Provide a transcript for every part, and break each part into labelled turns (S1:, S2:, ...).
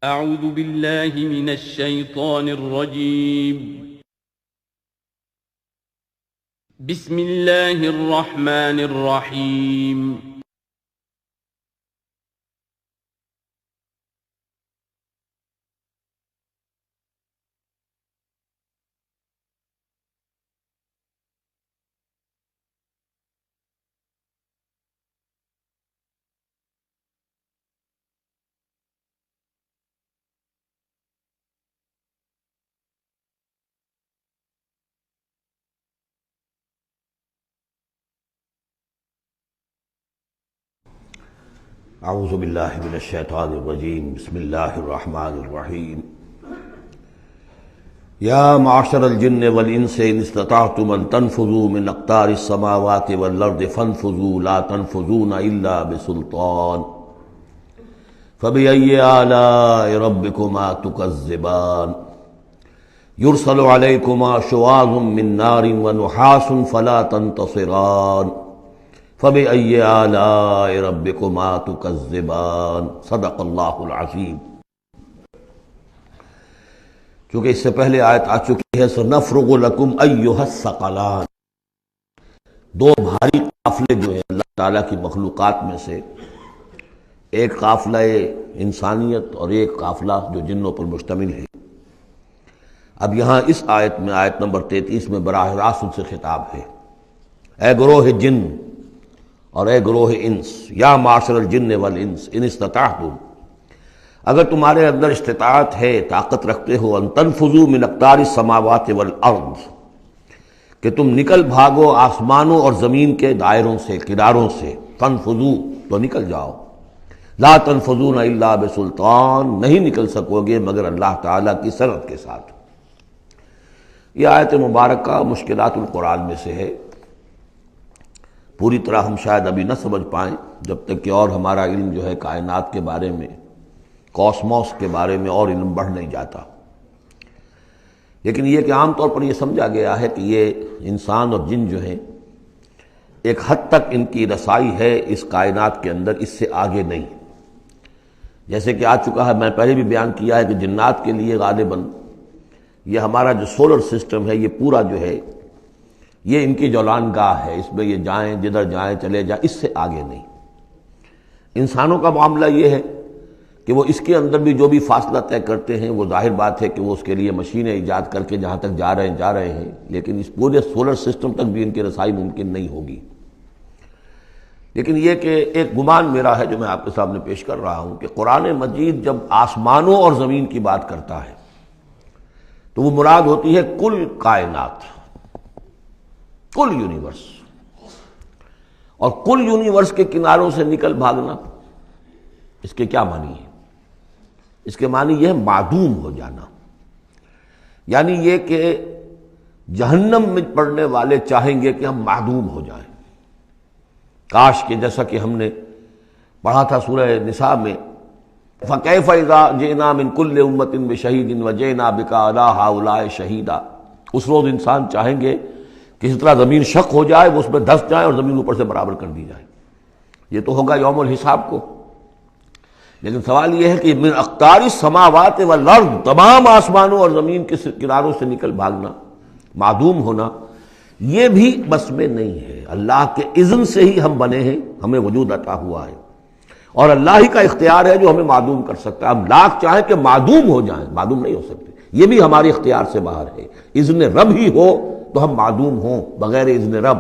S1: اعوذ باللہ من الشیطان الرجیم بسم اللہ الرحمن الرحیم
S2: اعوذ باللہ من الشیطان الرجیم بسم اللہ الرحمن الرحیم یا معشر الجن والانس ان استطعتم ان تنفذوا من اقطار السماوات والارض فانفذوا لا تنفذون الا بسلطان فبأي آلاء ربكما تكذبان يرسل عليكما شواظ من نار ونحاس فلا تنتصران فبأي آلاء ربكما تكذبان صدق اللہ العظیم۔ چونکہ اس سے پہلے آیت آ چکی ہے سنفرغ لکم ایھا الثقلان، دو بھاری قافلے جو ہیں اللہ تعالیٰ کی مخلوقات میں سے، ایک قافلہ انسانیت اور ایک قافلہ جو جنوں پر مشتمل ہے۔ اب یہاں اس آیت میں آیت نمبر 33 میں براہ راست ان سے خطاب ہے، اے گروہ جن اور اے گروہ انس، یا معاشر الجن والانس ان استطعتم، اگر تمہارے اندر استطاعت ہے، طاقت رکھتے ہو، ان تنفذوا من اقطار السماوات والارض، کہ تم نکل بھاگو آسمانوں اور زمین کے دائروں سے، کناروں سے، تنفذوا تو نکل جاؤ، لا تنفذون الا بسلطان، نہیں نکل سکو گے مگر اللہ تعالیٰ کی سرعت کے ساتھ۔ یہ آیت مبارکہ مشکلات القرآن میں سے ہے، پوری طرح ہم شاید ابھی نہ سمجھ پائیں جب تک کہ اور ہمارا علم جو ہے کائنات کے بارے میں، کاسموس کے بارے میں اور علم بڑھ نہیں جاتا۔ لیکن یہ کہ عام طور پر یہ سمجھا گیا ہے کہ یہ انسان اور جن جو ہیں ایک حد تک ان کی رسائی ہے اس کائنات کے اندر، اس سے آگے نہیں۔ جیسے کہ آ چکا ہے، میں پہلے بھی بیان کیا ہے کہ جنات کے لیے غالباً یہ ہمارا جو سولر سسٹم ہے، یہ پورا جو ہے یہ ان کی جولان گاہ ہے، اس میں یہ جائیں جدھر جائیں چلے جائیں، اس سے آگے نہیں۔ انسانوں کا معاملہ یہ ہے کہ وہ اس کے اندر بھی جو بھی فاصلہ طے کرتے ہیں، وہ ظاہر بات ہے کہ وہ اس کے لیے مشینیں ایجاد کر کے جہاں تک جا رہے ہیں، لیکن اس پورے سولر سسٹم تک بھی ان کی رسائی ممکن نہیں ہوگی۔ لیکن یہ کہ ایک گمان میرا ہے جو میں آپ کے سامنے پیش کر رہا ہوں کہ قرآن مجید جب آسمانوں اور زمین کی بات کرتا ہے تو وہ مراد ہوتی ہے کل کائنات، کل یونیورس، اور کل یونیورس کے کناروں سے نکل بھاگنا، اس کے کیا معنی ہے؟ اس کے معنی یہ ہے معدوم ہو جانا، یعنی یہ کہ جہنم میں پڑنے والے چاہیں گے کہ ہم معدوم ہو جائیں، کاش کہ جیسا کہ ہم نے پڑھا تھا سورہ نساء میں، فَكَيْفَ إِذَا جِئْنَا مِن كُلِّ أُمَّةٍ بِشَهِيدٍ وَجِئْنَا بِكَ عَلَىٰ هَٰؤُلَاءِ شَهِيدًا۔ اس روز انسان چاہیں گے کہ اس طرح زمین شق ہو جائے، وہ اس میں دھس جائے اور زمین اوپر سے برابر کر دی جائے، یہ تو ہوگا یوم الحساب کو۔ لیکن سوال یہ ہے کہ من اقطار السماوات والارض، تمام آسمانوں اور زمین کے کناروں سے نکل بھاگنا، معدوم ہونا، یہ بھی بس میں نہیں ہے۔ اللہ کے اذن سے ہی ہم بنے ہیں، ہمیں وجود عطا ہوا ہے، اور اللہ ہی کا اختیار ہے جو ہمیں معدوم کر سکتا ہے۔ ہم لاکھ چاہیں کہ معدوم ہو جائیں، معدوم نہیں ہو سکتے، یہ بھی ہمارے اختیار سے باہر ہے۔ اذن رب ہی ہو تو ہم معدوم ہوں بغیر اذن رب۔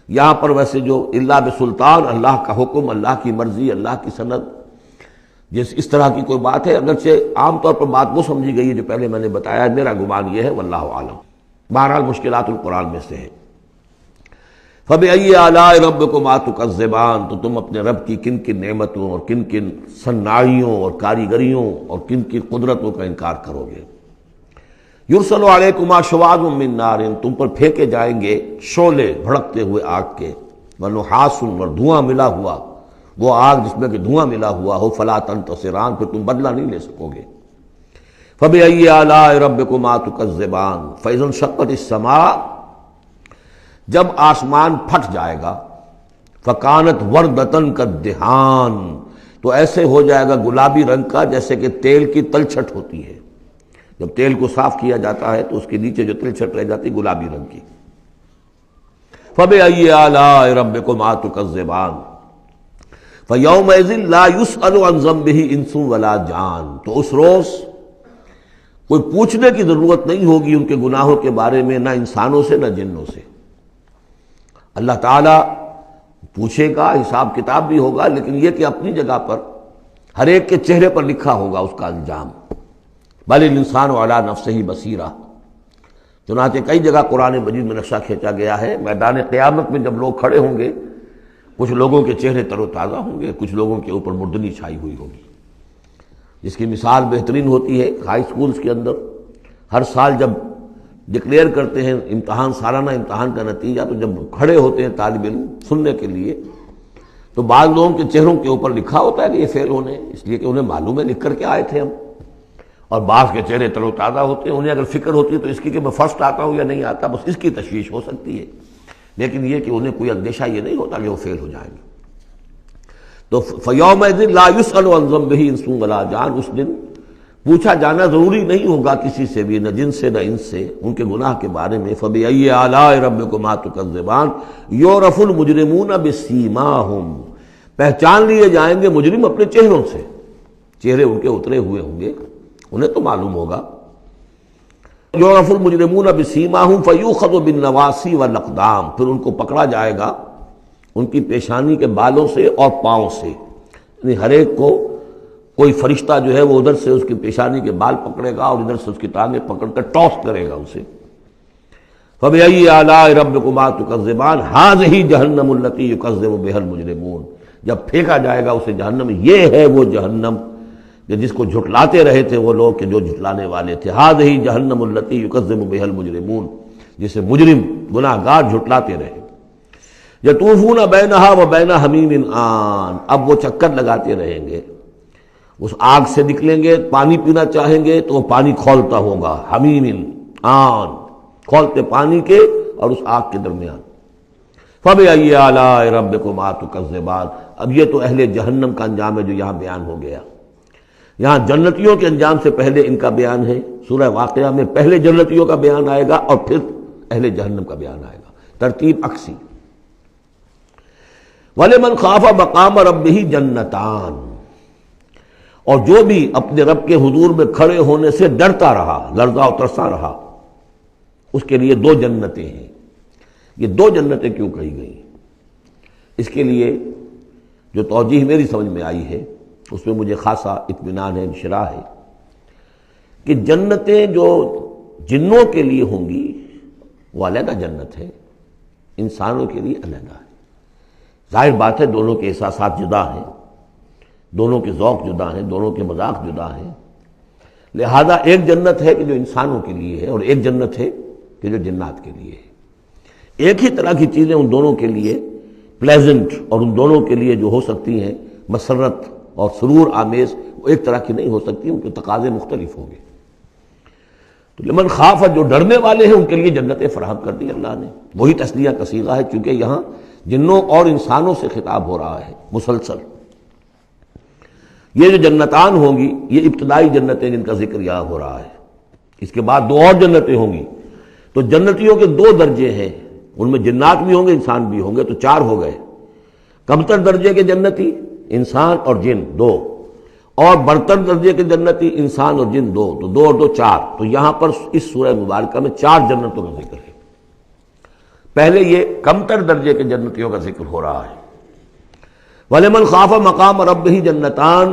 S2: یہاں پر ویسے جو الا بسلطان، اللہ کا حکم، اللہ کی مرضی، اللہ کی سند، اس طرح کی کوئی بات ہے، اگرچہ عام طور پر بات وہ سمجھی گئی ہے جو پہلے میں نے بتایا، میرا گمان یہ ہے، واللہ عالم۔ بہرحال مشکلات القرآن میں سے ہے۔ فَبِأَيِّ آلَاءِ رَبِّكُمَا تُكَذِّبَانِ، تو تم اپنے رب کی کن کن نعمتوں اور کن کن صناعیوں اور کاریگریوں اور کن کن قدرتوں کا انکار کرو گے۔ یرسل علیکما شواظ من نار، تم پر پھینکے جائیں گے شعلے بھڑکتے ہوئے آگ کے، ونحاس، اور دھواں ملا ہوا، وہ آگ جس میں کہ دھواں ملا ہوا ہو، فلا تنتصران، پھر تم بدلہ نہیں لے سکو گے۔ فبأي آلاء ربكما تكذبان، فإذا انشقت السماء، جب آسمان پھٹ جائے گا، فکانت وردتن کالدہان، تو ایسے ہو جائے گا گلابی رنگ کا جیسے کہ تیل کی تلچھٹ ہوتی ہے، جب تیل کو صاف کیا جاتا ہے تو اس کے نیچے جو تلچھٹ رہ جاتی گلابی رنگ کی۔ فَبِأَيِّ آلَاءِ رَبِّكُمَا تُكَذِّبَانِ فَيَوْمَئِذٍ لَا يُسْأَلُ عَنْ ذَنبِهِ إِنسٌ وَلَا جَانٌ، تو اس روز کوئی پوچھنے کی ضرورت نہیں ہوگی ان کے گناہوں کے بارے میں، نہ انسانوں سے نہ جنوں سے۔ اللہ تعالیٰ پوچھے گا، حساب کتاب بھی ہوگا، لیکن یہ کہ اپنی جگہ پر ہر ایک کے چہرے پر لکھا ہوگا اس کا انجام۔ بل الانسان علی نفسہ بصیرہ، چنانچہ کئی جگہ قرآن مجید میں نقشہ کھینچا گیا ہے، میدان قیامت میں جب لوگ کھڑے ہوں گے، کچھ لوگوں کے چہرے تر و تازہ ہوں گے، کچھ لوگوں کے اوپر مردنی چھائی ہوئی ہوگی، جس کی مثال بہترین ہوتی ہے ہائی سکولز کے اندر ہر سال جب ڈکلیئر کرتے ہیں امتحان، سالانہ امتحان کا نتیجہ، تو جب کھڑے ہوتے ہیں طالب علم سننے کے لیے، تو بعض لوگوں کے چہروں کے اوپر لکھا ہوتا ہے کہ یہ فیل ہونے، اس لیے کہ انہیں معلوم ہے لکھ کر کے آئے تھے ہم، اور بعض کے چہرے تر و تازہ ہوتے ہیں، انہیں اگر فکر ہوتی ہے تو اس کی کہ میں فرسٹ آتا ہوں یا نہیں آتا، بس اس کی تشویش ہو سکتی ہے، لیکن یہ کہ انہیں کوئی اندیشہ یہ نہیں ہوتا کہ وہ فیل ہو جائیں گے۔ تو فَيَوْمَئِذٍ لَا يُسْأَلُ عَنْ ذَنبِهِ إِنسٌ وَلَا جَانٌ، اس دن پوچھا جانا ضروری نہیں ہوگا کسی سے بھی، نہ جن سے نہ ان سے، ان کے گناہ کے بارے میں۔ فَبِأَيِّ آلَاءِ رَبِّكُمَا تُكَذِّبَانِ يُعْرَفُ الْمُجْرِمُونَ بِسِیمَاهُمْ، پہچان لیے جائیں گے مجرم اپنے چہروں سے، چہرے ان کے اترے ہوئے ہوں گے، انہیں تو معلوم ہوگا۔ یعرف المجرمون بسیماہم فیؤخذ بالنواصی والاقدام، پھر ان کو پکڑا جائے گا ان کی پیشانی کے بالوں سے اور پاؤں سے، یعنی ہر ایک کو کوئی فرشتہ جو ہے وہ ادھر سے اس کی پیشانی کے بال پکڑے گا اور ادھر سے اس کی ٹانگیں پکڑ کر ٹاس کرے گا اسے۔ فَبِأَيِّ آلَاءِ رَبِّكُمَا تُكَذِّبَانِ هَٰذِهِ جَهَنَّمُ الَّتِي يُكَذِّبُ بِهَا الْمُجْرِمُونَ، جب پھینکا جائے گا اسے جہنم، یہ ہے وہ جہنم کہ جس کو جھٹلاتے رہے تھے وہ لوگ کہ جو جھٹلانے والے تھے۔ هَٰذِهِ جَهَنَّمُ الَّتِي يُكَذِّبُ بِهَا الْمُجْرِمُونَ، جسے مجرم گناہگار جھٹلاتے رہے۔ يَطُوفُونَ بَيْنَهَا وَبَيْنَ حَمِيمٍ آن، اب وہ چکر لگاتے رہیں گے، اس آگ سے نکلیں گے، پانی پینا چاہیں گے تو وہ پانی کھولتا ہوگا، حمیم آن، کھولتے پانی کے اور اس آگ کے درمیان۔ فَبِأَيِّ آلَاءِ رَبِّكُمَا تُكَذِّبَانِ، اب یہ تو اہل جہنم کا انجام ہے جو یہاں بیان ہو گیا۔ یہاں جنتیوں کے انجام سے پہلے ان کا بیان ہے، سورہ واقعہ میں پہلے جنتیوں کا بیان آئے گا اور پھر اہل جہنم کا بیان آئے گا، ترتیب عکسی۔ وَلِمَنْ خَافَ مَقَامَ رَبِّهِ جَنَّتَانِ، اور جو بھی اپنے رب کے حضور میں کھڑے ہونے سے ڈرتا رہا، لرزا و ترسا رہا، اس کے لیے دو جنتیں ہیں۔ یہ دو جنتیں کیوں کہی گئی؟ اس کے لیے جو توجیہ میری سمجھ میں آئی ہے اس میں مجھے خاصا اطمینان ہے، انشراح ہے، کہ جنتیں جو جنوں کے لیے ہوں گی وہ علیحدہ جنت ہے، انسانوں کے لیے علیحدہ ہے۔ ظاہر بات ہے دونوں کے احساسات جدا ہیں، دونوں کے ذوق جدا ہیں، دونوں کے مذاق جدا ہیں، لہذا ایک جنت ہے کہ جو انسانوں کے لیے ہے اور ایک جنت ہے کہ جو جنات کے لیے ہے۔ ایک ہی طرح کی چیزیں ان دونوں کے لیے پلیزنٹ اور ان دونوں کے لیے جو ہو سکتی ہیں مسرت اور سرور آمیز، وہ ایک طرح کی نہیں ہو سکتی، ان کے تقاضے مختلف ہوں گے۔ تو لمن خاف، جو ڈرنے والے ہیں ان کے لیے جنتیں فراہم کر دی اللہ نے، وہی تسلیہ کا صیغہ ہے چونکہ یہاں جنوں اور انسانوں سے خطاب ہو رہا ہے مسلسل۔ یہ جو جنتان ہوں گی یہ ابتدائی جنتیں جن کا ذکر یہاں ہو رہا ہے، اس کے بعد دو اور جنتیں ہوں گی، تو جنتیوں کے دو درجے ہیں، ان میں جنات بھی ہوں گے انسان بھی ہوں گے، تو چار ہو گئے۔ کمتر درجے کے جنتی انسان اور جن دو، اور برتر درجے کے جنتی انسان اور جن دو، تو دو اور دو چار۔ تو یہاں پر اس سورہ مبارکہ میں چار جنتوں کا ذکر ہے۔ پہلے یہ کمتر درجے کے جنتیوں کا ذکر ہو رہا ہے۔ وَلِمَنْ خَافَ مَقَامَ رَبِّهِ جَنَّتَانِ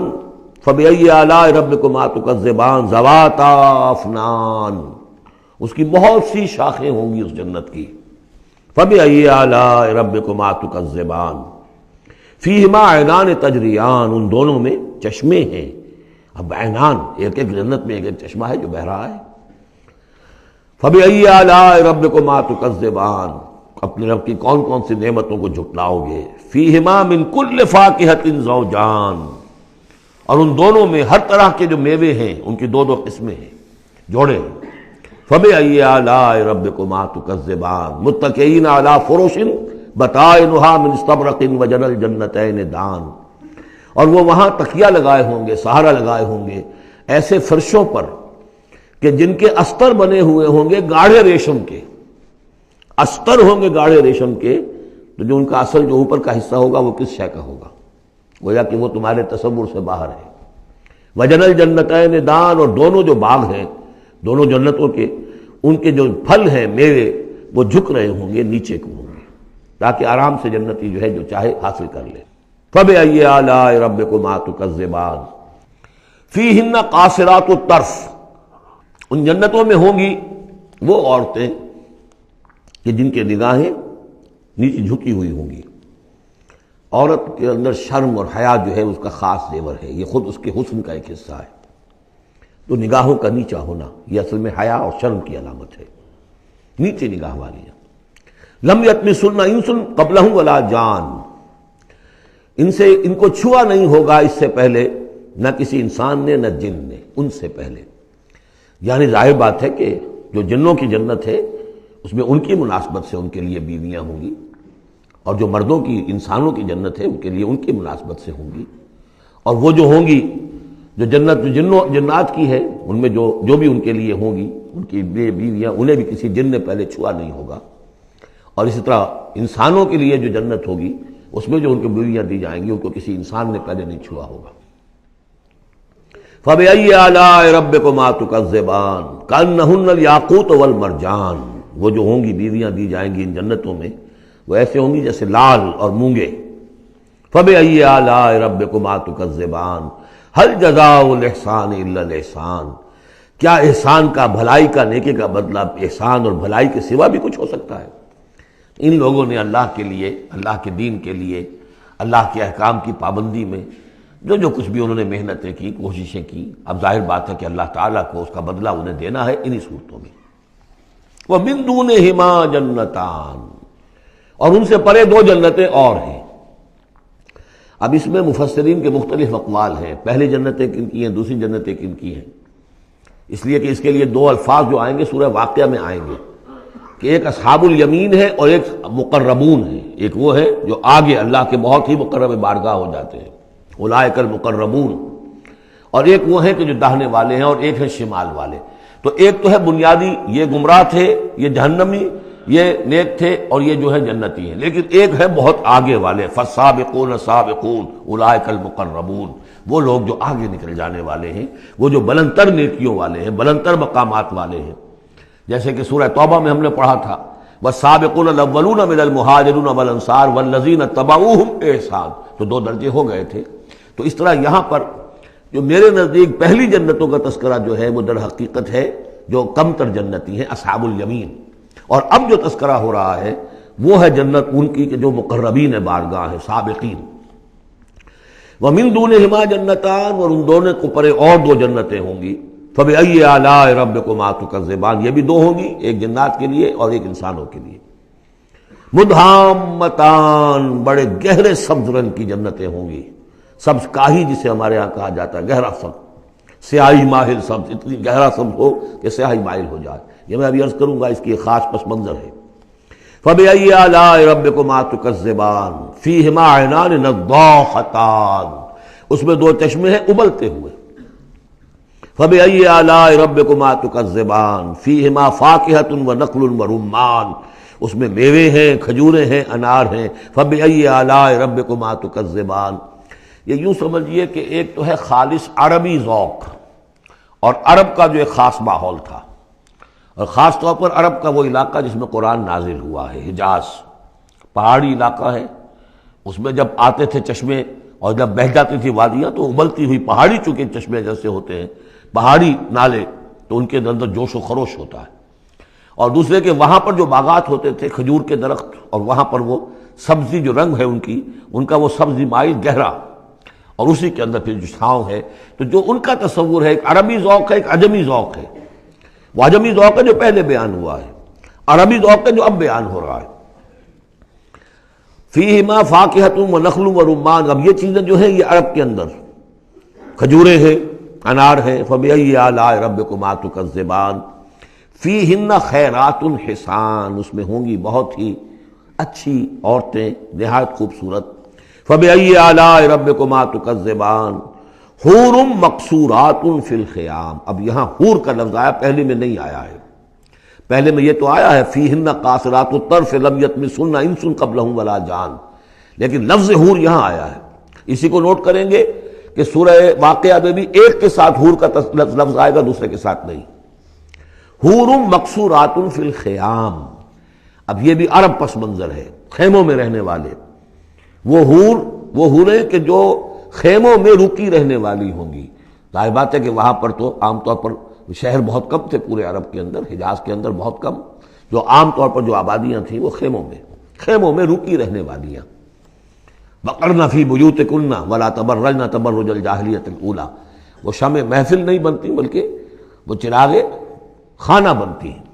S2: فَبِأَيِّ آلَاءِ رَبِّكُمَا تُكَذِّبَانِ ذَوَاتَا أَفْنَانٍ، اس کی بہت سی شاخیں ہوں گی اس جنت کی۔ فَبِأَيِّ آلَاءِ رَبِّكُمَا تُكَذِّبَانِ فِيهِمَا عَيْنَانِ تَجْرِيَانِ، ان دونوں میں چشمے ہیں۔ اب عینان، ایک ایک جنت میں ایک ایک چشمہ ہے جو بہہ رہا ہے۔ فَبِأَيِّ آلَاءِ رَبِّكُمَا تُكَذِّبَانِ، اپنے رب کی کون کون سی نعمتوں کو جھٹلاؤ گے۔ فِيهِمَا مِن كُلِّ فَاكِهَةٍ زَوْجَانِ، اور ان دونوں میں ہر طرح کے جو میوے ہیں ان کی دو دو قسمیں ہیں، جوڑے ہیں۔ فَبِأَيِّ آلَاءِ رَبِّكُمَا تُكَذِّبَانِ مُتَّكِئِينَ عَلَىٰ فُرُشٍ بَطَائِنُهَا مِنْ اسْتَبْرَقٍ وَجَنَى الْجَنَّتَيْنِ دَانٍ، اور وہ وہاں تکیہ لگائے ہوں گے، سہارا لگائے ہوں گے ایسے فرشوں پر کہ جن کے استر بنے ہوئے ہوں گے گاڑھے ریشم کے، استر ہوں گے گاڑھے ریشم کے، تو جو ان کا اصل جو اوپر کا حصہ ہوگا وہ کس شے کا ہوگا؟ گویا کہ وہ تمہارے تصور سے باہر ہے۔ وجن الجنتین دان، اور دونوں جو باغ ہیں دونوں جنتوں کے، ان کے جو پھل ہیں میوے وہ جھک رہے ہوں گے، نیچے کو ہوں گے، تاکہ آرام سے جنتی جو ہے جو چاہے حاصل کر لے۔ فَبِأَيِّ آلَاءِ رَبِّكُمَا تُكَذِّبَانِ فِيهِنَّ قَاصِرَاتُ الطَّرْفِ، ان جنتوں میں ہوں گی وہ عورتیں کہ جن کے نگاہیں نیچے جھکی ہوئی ہوں گی۔ عورت کے اندر شرم اور حیا جو ہے اس کا خاص زیور ہے، یہ خود اس کے حسن کا ایک حصہ ہے۔ تو نگاہوں کا نیچا ہونا یہ اصل میں حیا اور شرم کی علامت ہے، نیچے نگاہ والی ہے۔ لم یطمثن انس قبلہم ولا جان، ان کو چھوا نہیں ہوگا اس سے پہلے نہ کسی انسان نے نہ جن نے، ان سے پہلے۔ یعنی ظاہر بات ہے کہ جو جنوں کی جنت ہے اس میں ان کی مناسبت سے ان کے لیے بیویاں ہوں گی، اور جو مردوں کی انسانوں کی جنت ہے ان کے لیے ان کی مناسبت سے ہوں گی، اور وہ جو ہوں گی جو جنت جو جنات کی ہے ان میں جو بھی ان کے لیے ہوں گی ان کی بیویاں، انہیں بھی کسی جن نے پہلے چھوا نہیں ہوگا۔ اور اسی طرح انسانوں کے لیے جو جنت ہوگی اس میں جو ان کو بیویاں دی جائیں گی ان کو کسی انسان نے پہلے نہیں چھوا ہوگا۔ فَبِأَيِّ آلَاءِ رَبِّكُمَا تُكَذِّبَانِ كَأَنَّهُنَّ الْيَاقُوتُ وَالْمَرْجَانُ، وہ جو ہوں گی بیویاں دی جائیں گی ان جنتوں میں وہ ایسے ہوں گی جیسے لال اور مونگے۔ فَبِأَيِّ آلَاءِ رَبِّكُمَا تُكَذِّبَانِ هَلْ جَزَاءُ الْإِحْسَانِ إِلَّا الْإِحْسَانُ، کیا احسان کا، بھلائی کا، نیکی کا بدلہ احسان اور بھلائی کے سوا بھی کچھ ہو سکتا ہے؟ ان لوگوں نے اللہ کے لیے، اللہ کے دین کے لیے، اللہ کے احکام کی پابندی میں جو کچھ بھی انہوں نے محنتیں کی، کوششیں کی، اب ظاہر بات ہے کہ اللہ تعالیٰ کو اس کا بدلہ انہیں دینا ہے انہی صورتوں میں۔ وَمِن دُونِهِمَا جَنَّتَانِ، اور ان سے پرے دو جنتیں اور ہیں۔ اب اس میں مفسرین کے مختلف اقوال ہیں، پہلی جنتیں کن کی ہیں، دوسری جنتیں کن کی ہیں، اس لیے کہ اس کے لیے دو الفاظ جو آئیں گے سورہ واقعہ میں آئیں گے کہ ایک اصحاب الیمین ہے اور ایک مقربون ہے۔ ایک وہ ہے جو آگے اللہ کے بہت ہی مقرب بارگاہ ہو جاتے ہیں، اولئک المقربون، اور ایک وہ ہے کہ جو داہنے والے ہیں، اور ایک ہے شمال والے۔ تو ایک تو ہے بنیادی، یہ گمراہ تھے، یہ جہنمی، یہ نیک تھے، اور یہ جو ہے جنتی ہیں، لیکن ایک ہے بہت آگے والے، فالسابقون السابقون اولئک المقربون، وہ لوگ جو آگے نکل جانے والے ہیں، وہ جو بلند تر نیکیوں والے ہیں، بلند تر مقامات والے ہیں۔ جیسے کہ سورہ توبہ میں ہم نے پڑھا تھا والسابقون الاولون من المہاجرین والانصار والذین اتبعوہم بإحسان، تو دو درجے ہو گئے تھے۔ تو اس طرح یہاں پر جو میرے نزدیک پہلی جنتوں کا تذکرہ جو ہے وہ در حقیقت ہے جو کم تر جنتی ہیں، اصحاب الیمین، اور اب جو تذکرہ ہو رہا ہے وہ ہے جنت ان کی کہ جو مقربین بارگاہ ہیں، سابقین۔ وَمِن دُونِهِمَا جَنَّتَانِ، اور ان دونوں کو پرے اور دو جنتیں ہوں گی۔ فَبِأَيِّ آلَاءِ رَبِّكُمَا تُكَذِّبَانِ، یہ بھی دو ہوں گی، ایک جنات کے لیے اور ایک انسانوں کے لیے۔ مُدْحَامَّتَانِ، بڑے گہرے سبز رنگ کی جنتیں ہوں گی، سبز کاہی جسے ہمارے ہاں کہا جاتا ہے، گہرا سبز، سیاہی مائل سبز، اتنی گہرا سبز ہو کہ سیاہی مائل ہو جائے۔ یہ میں ابھی عرض کروں گا، اس کی ایک خاص پس منظر ہے۔ فَبِأَيِّ آلَاءِ رَبِّكُمَا تُكَذِّبَانِ فِيهِمَا عَيْنَانِ نَضَّاخَتَانِ، اس میں دو چشمے ہیں ابلتے ہوئے۔ فَبِأَيِّ آلَاءِ رَبِّكُمَا تُكَذِّبَانِ فِيهِمَا فَاكِهَةٌ وَنَخْلٌ وَرُمَّانٌ، اس میں میوے ہیں، کھجوریں ہیں، انار ہیں۔ فَبِأَيِّ آلَاءِ رَبِّكُمَا تُكَذِّبَانِ، یہ یوں سمجھیے کہ ایک تو ہے خالص عربی ذوق، اور عرب کا جو ایک خاص ماحول تھا، اور خاص طور پر عرب کا وہ علاقہ جس میں قرآن نازل ہوا ہے، حجاز، پہاڑی علاقہ ہے، اس میں جب آتے تھے چشمے اور جب بہہ جاتی تھی وادیاں تو ابلتی ہوئی پہاڑی، چونکہ چشمے جیسے ہوتے ہیں پہاڑی نالے، تو ان کے اندر جوش و خروش ہوتا ہے۔ اور دوسرے کہ وہاں پر جو باغات ہوتے تھے کھجور کے درخت، اور وہاں پر وہ سبزی جو رنگ ہے ان کا وہ سبزی مائل گہرا، اور اسی کے اندر پھر جو چھاؤں ہے، تو جو ان کا تصور ہے ایک عربی ذوق ہے، ایک عجمی ذوق ہے۔ وہ عجمی ذوق ہے جو پہلے بیان ہوا ہے، عربی ذوق ہے جو اب بیان ہو رہا ہے۔ فیہما فاکہۃ ونخل ورمان، اب یہ چیزیں جو ہیں یہ عرب کے اندر کھجوریں ہیں، انار ہے۔ فبأي آلاء ربكما تكذبان فیہن خیرات حسان، اس میں ہوں گی بہت ہی اچھی عورتیں، نہایت خوبصورت۔ فبأي آلاء ربكما تكذبان حور مقصورات فی الخیام. اب یہاں حور کا لفظ آیا، پہلے میں نہیں آیا ہے. پہلے میں یہ تو آیا ہے فیہن قاصرات الطرف لم یطمثن انس قبلہم ولا جان، لیکن لفظ حور یہاں آیا ہے. اسی کو نوٹ کریں گے کہ سورہ واقعہ میں بھی ایک کے ساتھ حور کا لفظ آئے گا، دوسرے کے ساتھ نہیں. حور مقصورات فی الخیام. اب یہ بھی عرب پس منظر ہے، خیموں میں رہنے والے. وہ حوریں کہ جو خیموں میں رکی رہنے والی ہوں گی. ظاہر بات ہے کہ وہاں پر تو عام طور پر شہر بہت کم تھے پورے عرب کے اندر، حجاز کے اندر بہت کم. جو عام طور پر جو آبادیاں تھیں وہ خیموں میں رکی رہنے والیاں. وقرن فی بیوتکن ولا تبرجن تبرج الجاہلیۃ الاولی. وہ شمع محفل نہیں بنتی بلکہ وہ چراغ خانہ بنتی ہیں.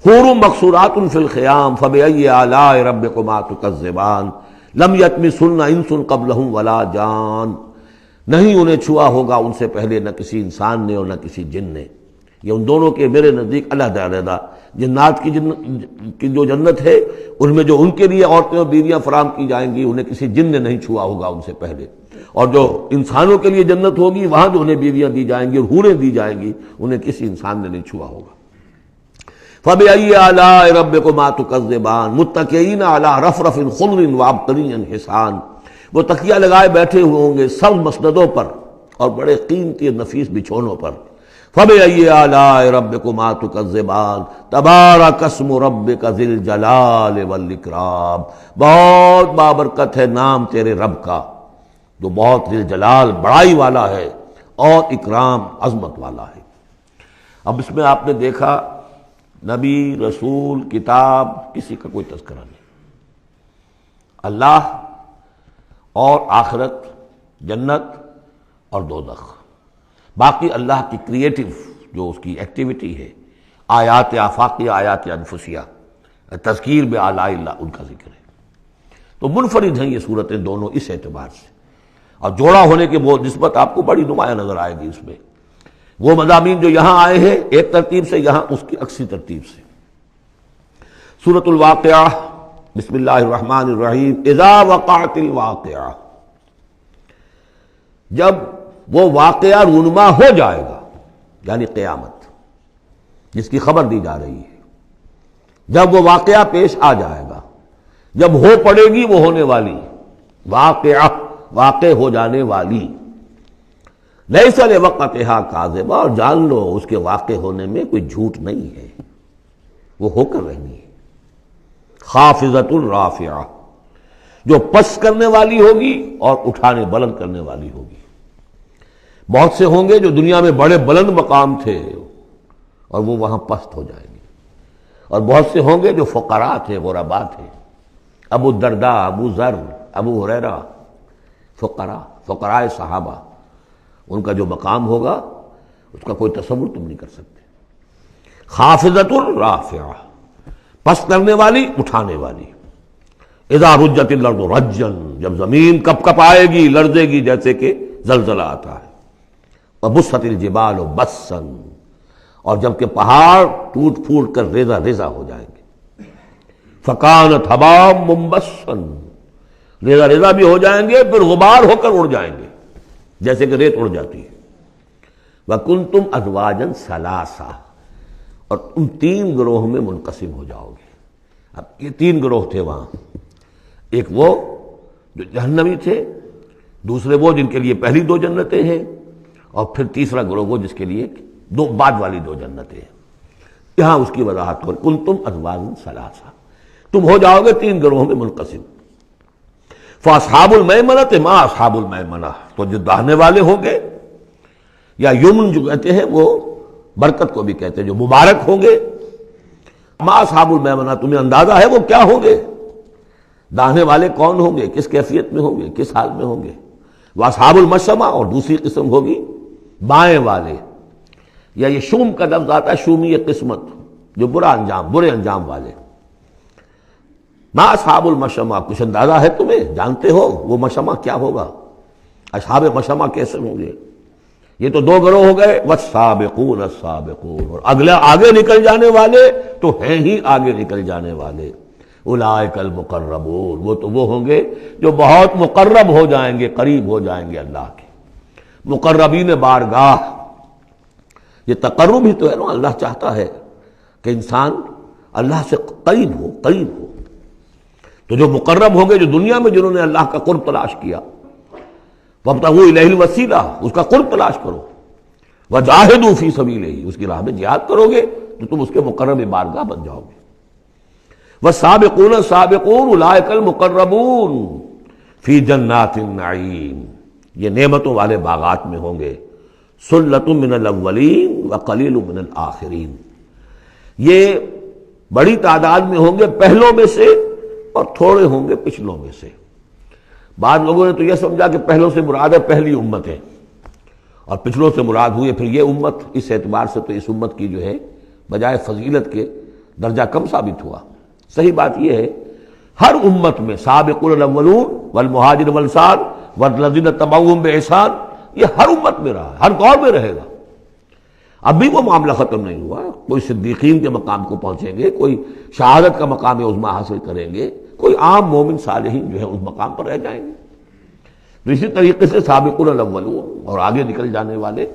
S2: حور مقصورات فی الخیام فبأي آلاء ربکما تکذبان لم یطمثن انس قبلہم ولا جان. نہیں انہیں چھوا ہوگا ان سے پہلے نہ کسی انسان نے اور نہ کسی جن نے. یہ ان دونوں کے میرے نزدیک علیحدہ علیحدہ. جنات کی جو جنت ہے ان میں جو ان کے لیے عورتیں اور بیویاں فراہم کی جائیں گی انہیں کسی جن نے نہیں چھوا ہوگا ان سے پہلے. اور جو انسانوں کے لیے جنت ہوگی وہاں جو انہیں بیویاں دی جائیں گی اور حوریں دی جائیں گی انہیں کسی انسان نے نہیں چھوا ہوگا. فبأي آلاء ربكما تكذبان متكئين على رفرف خضر وعبقري حسان. وہ تکیہ لگائے بیٹھے ہوئے ہوں گے سب مسندوں پر اور بڑے قیمتی نفیس بچھونوں پر. فبأي آلاء ربكما تكذبان تبارك اسم ربك ذي الجلال والإكرام. بہت بابرکت ہے نام تیرے رب کا جو بہت ذی الجلال بڑائی والا ہے اور اکرام عظمت والا ہے. اب اس میں آپ نے دیکھا نبی، رسول، کتاب کسی کا کوئی تذکرہ نہیں. اللہ اور آخرت، جنت اور دوزخ. باقی اللہ کی کریٹو جو اس کی ایکٹیویٹی ہے، آیات آفاقیہ، آیات انفسیہ، تذکیر بآلاء اللہ، ان کا ذکر ہے. تو منفرد ہیں یہ صورتیں دونوں اس اعتبار سے. اور جوڑا ہونے کی وہ نسبت آپ کو بڑی نمایاں نظر آئے گی اس میں. وہ مضامین جو یہاں آئے ہیں ایک ترتیب سے، یہاں اس کی عکسی ترتیب سے. سورۃ الواقعہ، بسم اللہ الرحمن الرحیم. اذا وقعت الواقعہ، جب وہ واقعہ رونما ہو جائے گا، یعنی قیامت جس کی خبر دی جا رہی ہے. جب وہ واقعہ پیش آ جائے گا، جب ہو پڑے گی وہ ہونے والی واقعہ، واقع ہو جانے والی. لیس لوقتھا کاذبہ، اور جان لو اس کے واقع ہونے میں کوئی جھوٹ نہیں ہے، وہ ہو کر رہنی ہے. خافضۃ رافعہ، جو پس کرنے والی ہوگی اور اٹھانے بلند کرنے والی ہوگی. بہت سے ہوں گے جو دنیا میں بڑے بلند مقام تھے اور وہ وہاں پست ہو جائیں گے، اور بہت سے ہوں گے جو فقراء تھے، غرباء تھے. ابو الدرداء، ابو ذر، ابو ہریرہ، فقراء صحابہ، ان کا جو مقام ہوگا اس کا کوئی تصور تم نہیں کر سکتے. خافضۃ رافعہ، پس کرنے والی، اٹھانے والی. اذا رجت الارض رجا، جب زمین کپ کپ آئے گی، لرزے گی جیسے کہ زلزلہ آتا ہے. وبست الجبال بسا، اور جب کہ پہاڑ ٹوٹ پھوٹ کر ریزہ ریزہ ہو جائیں گے. فکانت حباء منبثا، ریزہ ریزہ بھی ہو جائیں گے، پھر غبار ہو کر اڑ جائیں گے جیسے کہ ریت اڑ جاتی ہے. وَكُنْتُمْ أَزْوَاجًا ثَلَاثًا، اور تم تین گروہ میں منقسم ہو جاؤ گے. اب یہ تین گروہ تھے وہاں. ایک وہ جو جہنمی تھے، دوسرے وہ جن کے لیے پہلی دو جنتیں ہیں، اور پھر تیسرا گروہ وہ جس کے لیے دو بعد والی دو جنتیں ہیں. یہاں اس کی وضاحت کر کنتم ازواجا ثلاثا، تم ہو جاؤ گے تین گروہوں میں منقسم. فاصحاب المیمنہ ما اصحاب المیمنہ، تو جو داہنے والے ہوں گے، یا یمن جو کہتے ہیں وہ برکت کو بھی کہتے ہیں، جو مبارک ہوں گے. ما اصحاب المیمنہ، تمہیں اندازہ ہے وہ کیا ہوں گے؟ داہنے والے کون ہوں گے، کس کیفیت میں ہوں گے، کس حال میں ہوں گے. واصحاب المشأمہ، اور دوسری قسم ہوگی بائیں والے، یا یہ شوم کا لفظ آتا ہے، شومی قسمت، جو برے انجام والے. ما اصحاب المشأمہ، کچھ اندازہ ہے تمہیں، جانتے ہو وہ مشأمہ کیا ہوگا، اصحاب مشأمہ کیسے ہوں گے؟ یہ تو دو گروہ ہو گئے. والسابقون السابقون، اور اگلے آگے نکل جانے والے تو ہیں ہی آگے نکل جانے والے. اولئک المقربون، وہ تو وہ ہوں گے جو بہت مقرب ہو جائیں گے، قریب ہو جائیں گے اللہ کے۔ مقربین بارگاہ، یہ تقرب ہی تو ہے نا، اللہ چاہتا ہے کہ انسان اللہ سے قریب ہو، قریب ہو۔ تو جو مقرب ہو گئے، جو دنیا میں جنہوں نے اللہ کا قرب تلاش کیا، وابتغوا الیہ الوسیلہ، اس کا قرب تلاش کرو، وجاہدوا فی سبیلہ، اس کی راہ میں جہاد کرو گے تو تم اس کے مقرب بارگاہ بن جاؤ گے۔ والسابقون السابقون اولئک المقربون فی جنات النعیم، یہ نعمتوں والے باغات میں ہوں گے۔ سلۃ من الاولین وقلیل من الآخرین، یہ بڑی تعداد میں ہوں گے پہلوں میں سے اور تھوڑے ہوں گے پچھلوں میں سے۔ بعض لوگوں نے تو یہ سمجھا کہ پہلوں سے مراد ہے پہلی امت ہے، اور پچھلوں سے مراد ہوئے پھر یہ امت، اس اعتبار سے تو اس امت کی جو ہے بجائے فضیلت کے درجہ کم ثابت ہوا۔ صحیح بات یہ ہے ہر امت میں سابقون الاولون والمہاجر والانصار والذین تبعوہم بإحسان، یہ ہر امت میں رہا، ہر دور میں رہے گا۔ اب بھی وہ معاملہ ختم نہیں ہوا، کوئی صدیقین کے مقام کو پہنچیں گے، کوئی شہادت کا مقام عظمیٰ حاصل کریں گے، کوئی عام مومن صالحین جو ہے اس مقام پر رہ جائیں گے۔ تو اسی طریقے سے سابقون الاولون اور آگے نکل جانے والے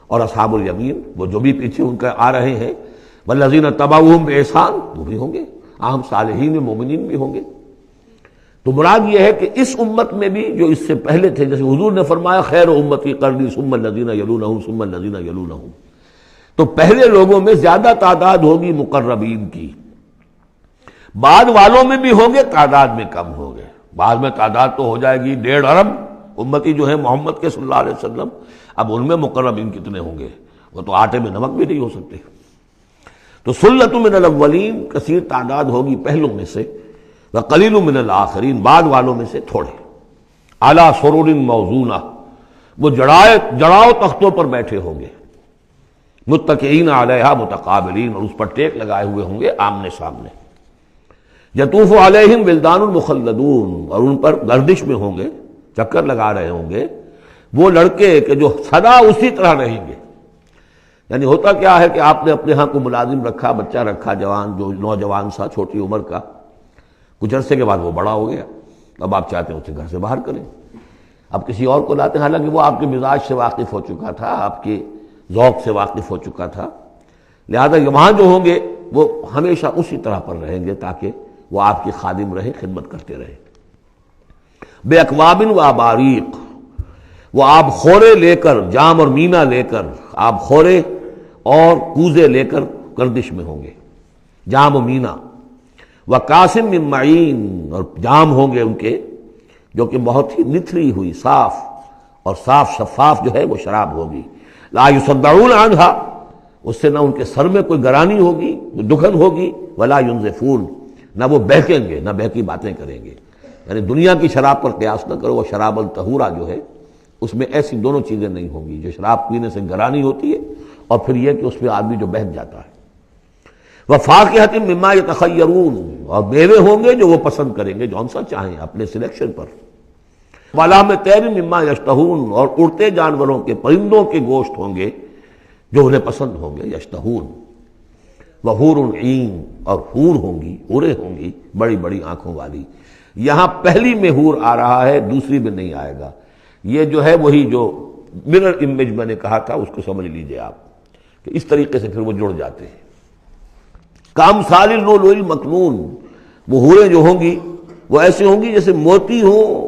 S2: اور اصحاب الیمین، وہ جو بھی پیچھے ان کا آ رہے ہیں، والذین تبعوہم بإحسان، وہ بھی ہوں گے، عام صالحین مومنین بھی ہوں گے۔ تو مراد یہ ہے کہ اس امت میں بھی جو اس سے پہلے تھے، جیسے حضور نے فرمایا خیر امتی قرنی ثم الذین یلونہم ثم الذین یلونہم، تو پہلے لوگوں میں زیادہ تعداد ہوگی مقربین کی، بعد والوں میں بھی ہوں گے، تعداد میں کم ہوں گے۔ بعد میں تعداد تو ہو جائے گی 1.5 ارب امتی جو ہے محمد کے صلی اللہ علیہ وسلم، اب ان میں مقربین کتنے ہوں گے؟ وہ تو آٹے میں نمک بھی نہیں ہو سکتے۔ تو سلۃ من الاولین، کثیر تعداد ہوگی پہلوں میں سے، وقلیل من الآخرین، بعد والوں میں سے تھوڑے۔ علی سرر موضونہ، وہ جڑاؤ تختوں پر بیٹھے ہوں گے، متکئین علیہا متقابلین، اور اس پر ٹیک لگائے ہوئے ہوں گے آمنے سامنے۔ یطوف علیہم ولدان مخلدون، اور ان پر گردش میں ہوں گے، چکر لگا رہے ہوں گے وہ لڑکے کہ جو سدا اسی طرح رہیں گے۔ یعنی ہوتا کیا ہے کہ آپ نے اپنے ہاں کو ملازم رکھا، بچہ رکھا، جوان جو نوجوان سا چھوٹی عمر کا، کچھ عرصے کے بعد وہ بڑا ہو گیا، اب آپ چاہتے ہیں اسے گھر سے باہر کریں، اب کسی اور کو لاتے ہیں، حالانکہ وہ آپ کے مزاج سے واقف ہو چکا تھا، آپ کے ذوق سے واقف ہو چکا تھا، لہذا وہاں جو ہوں گے وہ ہمیشہ اسی طرح پر رہیں گے تاکہ وہ آپ کی خادم رہے، خدمت کرتے رہے۔ بے اکواب و اباریق، وہ آب خورے لے کر، جام اور مینا لے کر، آب خورے اور کوزے لے کر گردش میں ہوں گے، جام و مینا۔ وقاسم من معین، اور جام ہوں گے ان کے جو کہ بہت ہی نتھری ہوئی، صاف اور صاف شفاف جو ہے وہ شراب ہوگی۔ لا یصدعون عنہا، اس سے نہ ان کے سر میں کوئی گرانی ہوگی، دکھن ہوگی، ولا ینزفون، نہ وہ بہکیں گے، نہ بہکی باتیں کریں گے۔ یعنی دنیا کی شراب پر قیاس نہ کرو، وہ شراب الطہورہ جو ہے اس میں ایسی دونوں چیزیں نہیں ہوں گی، جو شراب پینے سے گرانی ہوتی ہے اور پھر یہ کہ اس میں آدمی جو بہک جاتا ہے۔ وفاکہۃ مما یتخیرون، اور میوے ہوں گے جو وہ پسند کریں گے، جون سا چاہیں اپنے سلیکشن پر۔ ولحم طیر مما یشتہون، اور اڑتے جانوروں کے، پرندوں کے گوشت ہوں گے جو انہیں پسند ہوں گے، یشتہون۔ وحور عین، اور حور ہوں گی، حوریں ہوں گی بڑی بڑی آنکھوں والی۔ یہاں پہلی میں حور آ رہا ہے، دوسری میں نہیں آئے گا۔ یہ جو ہے وہی جو مرر امیج میں نے کہا تھا، اس کو سمجھ لیجئے آپ کہ اس طریقے سے پھر وہ جڑ جاتے ہیں۔ کامثال اللؤلؤ المکنون، وہ حوریں جو ہوں گی وہ ایسے ہوں گی جیسے موتی ہوں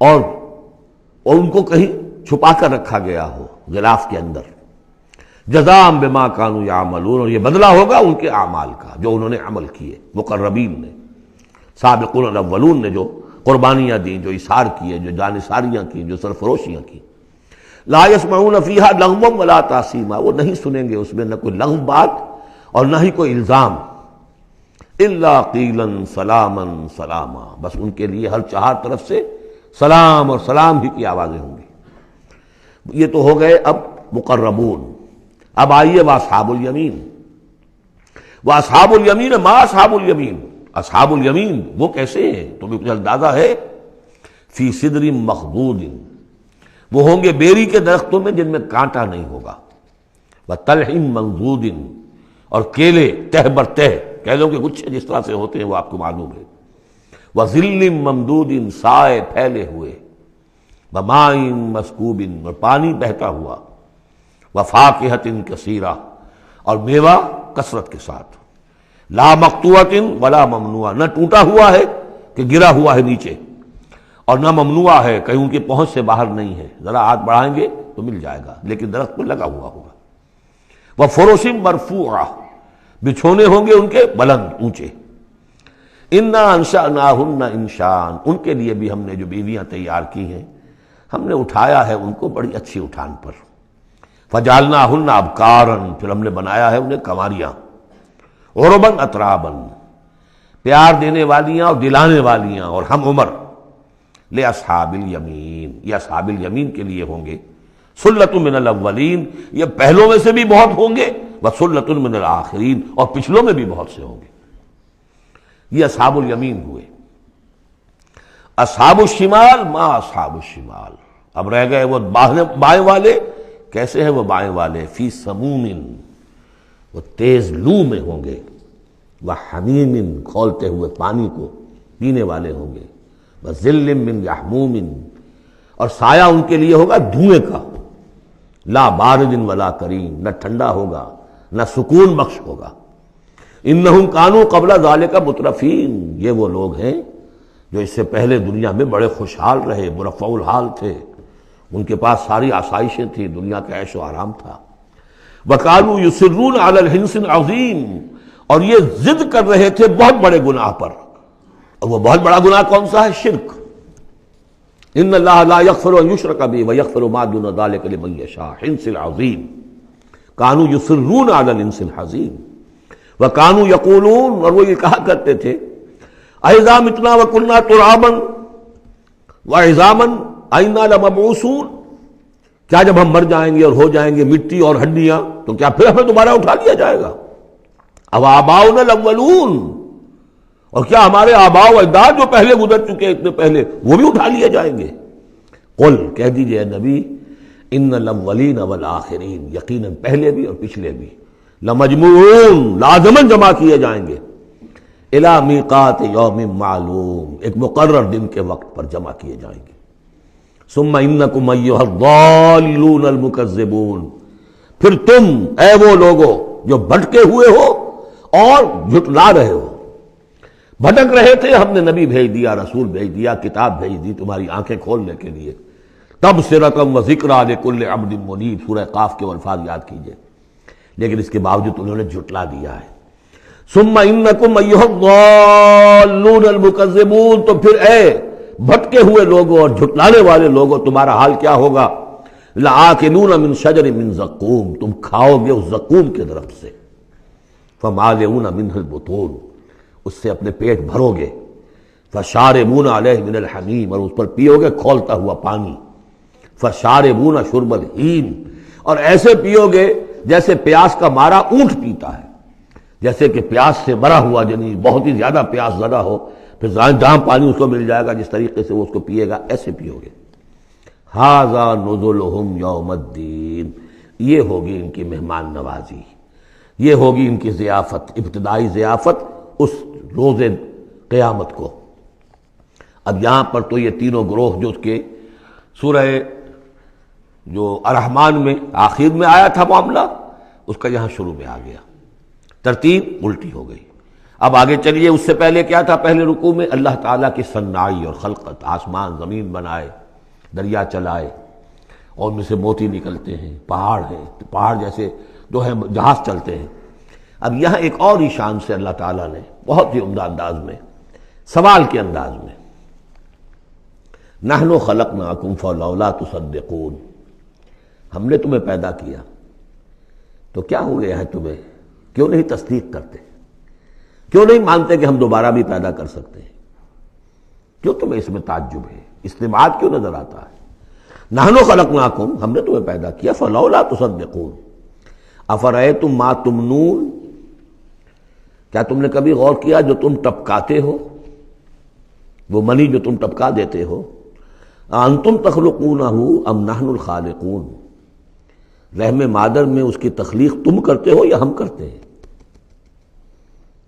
S2: اور ان کو کہیں چھپا کر رکھا گیا ہو غلاف کے اندر۔ جزاء بما كانوا يعملون، اور یہ بدلہ ہوگا ان کے اعمال کا جو انہوں نے عمل کیے، مقربین نے، سابقون الاولون نے جو قربانیاں دیں، جو اثار کیے، جو جانثاریاں کی، جو سرفروشیاں کی۔ لا يسمعون فيها لغوا ولا تاثیما، وہ نہیں سنیں گے اس میں نہ کوئی لغو بات اور نہ ہی کوئی الزام۔ الا قیلا سلاما سلاما، بس ان کے لیے ہر چہار طرف سے سلام اور سلام ہی کی آوازیں ہوں گی۔ یہ تو ہو گئے اب مقربون۔ اب آئیے واصحاب الیمین۔ واصحاب الیمین ما اصحاب الیمین، اصحاب الیمین وہ کیسے ہیں تمہیں کچھ اندازہ ہے؟ فی صدر مخضود، وہ ہوں گے بیری کے درختوں میں جن میں کانٹا نہیں ہوگا، وطلح منضود، اور کیلے تہ بر تہ کیلوں کے گچھے جس طرح سے ہوتے ہیں وہ آپ کو معلوم ہے. وَظِلٍّ مَمْدُودٍ سائے پھیلے ہوئے، وَمَاءٍ مَسْكُوبٍ اور پانی بہتا ہوا، وَفَاكِهَةٍ كَثِيرَةٍ اور میوہ کثرت کے ساتھ، لا مقطوعۃ ولا ممنوعہ، نہ ٹوٹا ہوا ہے کہ گرا ہوا ہے نیچے، اور نہ ممنوع ہے کہیں ان کی پہنچ سے باہر نہیں ہے، ذرا ہاتھ بڑھائیں گے تو مل جائے گا لیکن درخت پہ لگا ہوا ہوگا. وَفُرُشٍ مَرْفُوعَةٍ بچھونے ہوں گے ان کے بلند اونچے. اِنَّا أَنشَأْنَاهُنَّ إِنشَاءً ان کے لیے بھی ہم نے جو بیویاں تیار کی ہیں ہم نے اٹھایا ہے ان کو بڑی اچھی اٹھان پر. فَجَعَلْنَاهُنَّ أَبْكَارًا پھر ہم نے بنایا ہے انہیں کنواریاں، عُرُبًا أَتْرَابًا پیار دینے والیاں اور دلانے والیاں اور ہم عمر. لِأَصْحَابِ الْيَمِينِ یہ اصحاب الیمین کے لیے ہوں گے. سُلَّةٌ مِّنَ الْأَوَّلِينَ یہ پہلوں میں سے بھی بہت ہوں گے، وَسُلَّةٌ مِّنَ الْآخِرِينَ اور پچھلوں میں بھی بہت سے ہوں گے. یہ اصحاب الیمین ہوئے. اصحاب الشمال ما اصحاب الشمال اب رہ گئے وہ بائیں والے. کیسے ہیں وہ بائیں والے؟ فی سموم وہ تیز لو میں ہوں گے، وحمیم کھولتے ہوئے پانی کو پینے والے ہوں گے، وظل من یحموم اور سایہ ان کے لیے ہوگا دھوئیں کا، لا بارد ولا کریم نہ ٹھنڈا ہوگا نہ سکون بخش ہوگا. انہم کانوا قبل ذالک مترفین یہ وہ لوگ ہیں جو اس سے پہلے دنیا میں بڑے خوشحال رہے، مرفع الحال تھے، ان کے پاس ساری آسائشیں تھیں، دنیا کا عیش و آرام تھا. وَكَانُوا يُصِرُّونَ عَلَى الْحِنْثِ الْعَظِيمِ اور یہ ضد کر رہے تھے بہت بڑے گناہ پر. اور وہ بہت بڑا گناہ کون سا ہے؟ شرک. ان اللہ لا یغفر ان یشرک بہ ویغفر ما دون ذلک لمن یشاء. حنث العظیم کانوا یصرون علی الحنث العظیم وکانوا یقولون اور وہ یہ کہا کرتے تھے اذا متنا وکنا ترابا وعظاما اینا لمبعوثون کیا جب ہم مر جائیں گے اور ہو جائیں گے مٹی اور ہڈیاں تو کیا پھر ہمیں دوبارہ اٹھا لیا جائے گا؟ او آباؤنا الاولون اور کیا ہمارے آباء و اجداد جو پہلے گزر چکے اتنے پہلے وہ بھی اٹھا لیے جائیں گے؟ قل کہہ دیجئے اے نبی ان الاولین والآخرین یقیناً پہلے بھی اور پچھلے بھی لمجموعون لازماً جمع کیے جائیں گے الی میقات یوم معلوم ایک مقرر دن کے وقت پر جمع کیے جائیں گے. ثم انکم ایھا الضالون المکذبون پھر تم اے وہ لوگو جو بھٹکے ہوئے ہو اور جھٹلا رہے ہو. بھٹک رہے تھے، ہم نے نبی بھیج دیا، رسول بھیج دیا، کتاب بھیج دی تمہاری آنکھیں کھولنے کے لیے. تبصرۃ و ذکریٰ لکل عبد منیب سورہ قاف کے الفاظ یاد کیجئے، لیکن اس کے باوجود انہوں نے جھٹلا دیا ہے. ثم انکم ایھا الضالون المکذبون تو پھر اے بھٹکے ہوئے لوگوں اور جھٹلانے والے لوگوں تمہارا حال کیا ہوگا؟ لآکلون من شجر من زقوم تم کھاؤ گے اس زقوم کے درخت سے. فمالئون منہ البطون اس سے اپنے پیٹ بھرو گے. فشاربون علیہ من الحمیم اور اس پر پیو گے کھولتا ہوا پانی. فشاربون شرب الہیم اور ایسے پیو گے جیسے پیاس کا مارا اونٹ پیتا ہے، جیسے کہ پیاس سے مرا ہوا یعنی بہت ہی زیادہ پیاس زدہ ہو پھر جہاں پانی اس کو مل جائے گا جس طریقے سے وہ اس کو پیے گا ایسے پیو گے. ھذا نزلھم یوم الدین یہ ہوگی ان کی مہمان نوازی، یہ ہوگی ان کی ضیافت، ابتدائی ضیافت اس روز قیامت کو. اب یہاں پر تو یہ تینوں گروہ جو اس کے سورہ جو الرحمن میں آخر میں آیا تھا معاملہ اس کا یہاں شروع میں آ گیا، ترتیب الٹی ہو گئی. اب آگے چلیے، اس سے پہلے کیا تھا؟ پہلے رکوع میں اللہ تعالیٰ کی صنعائی اور خلقت، آسمان زمین بنائے، دریا چلائے اور ان میں سے موتی نکلتے ہیں، پہاڑ ہیں، پہاڑ جیسے جو ہے جہاز چلتے ہیں. اب یہاں ایک اور ہی شان سے اللہ تعالیٰ نے بہت ہی عمدہ انداز میں سوال کے انداز میں نحن خلقناکم فلولا تصدقون ہم نے تمہیں پیدا کیا تو کیا ہو گیا ہے تمہیں، کیوں نہیں تصدیق کرتے، کیوں نہیں مانتے کہ ہم دوبارہ بھی پیدا کر سکتے ہیں، کیوں تمہیں اس میں تعجب ہے، استبعاد کیوں نظر آتا ہے؟ نحن خلقناکم ہم نے تمہیں پیدا کیا، فلولا تصدقون افرأیتم ما تمنون کیا تم نے کبھی غور کیا جو تم ٹپکاتے ہو، وہ منی جو تم ٹپکا دیتے ہو؟ انتم تخلقونہ ام نحن الخالقون رحم مادر میں اس کی تخلیق تم کرتے ہو یا ہم کرتے ہیں؟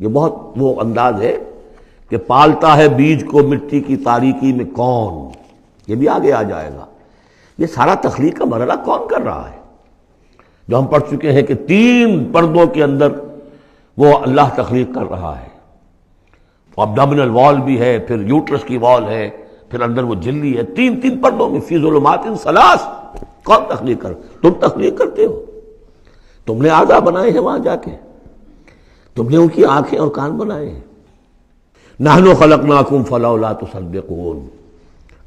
S2: یہ بہت وہ انداز ہے کہ پالتا ہے بیج کو مٹی کی تاریکی میں کون، یہ بھی آگے آ جائے گا۔ یہ سارا تخلیق کا مرحلہ کون کر رہا ہے؟ جو ہم پڑھ چکے ہیں کہ 3 پردوں کے اندر وہ اللہ تخلیق کر رہا ہے۔ ابڈومینل وال بھی ہے، پھر یوٹرس کی وال ہے، پھر اندر وہ جھلی ہے، 3 پردوں میں، فی ظلمات ثلاث۔ کون تخلیق کر؟ تم تخلیق کرتے ہو، تم نے اعضاء بنائے ہیں وہاں جا کے، تم نے ان کی آنکھیں اور کان بنائے ہیں۔ نحن خلقناکم فلولا تصدقون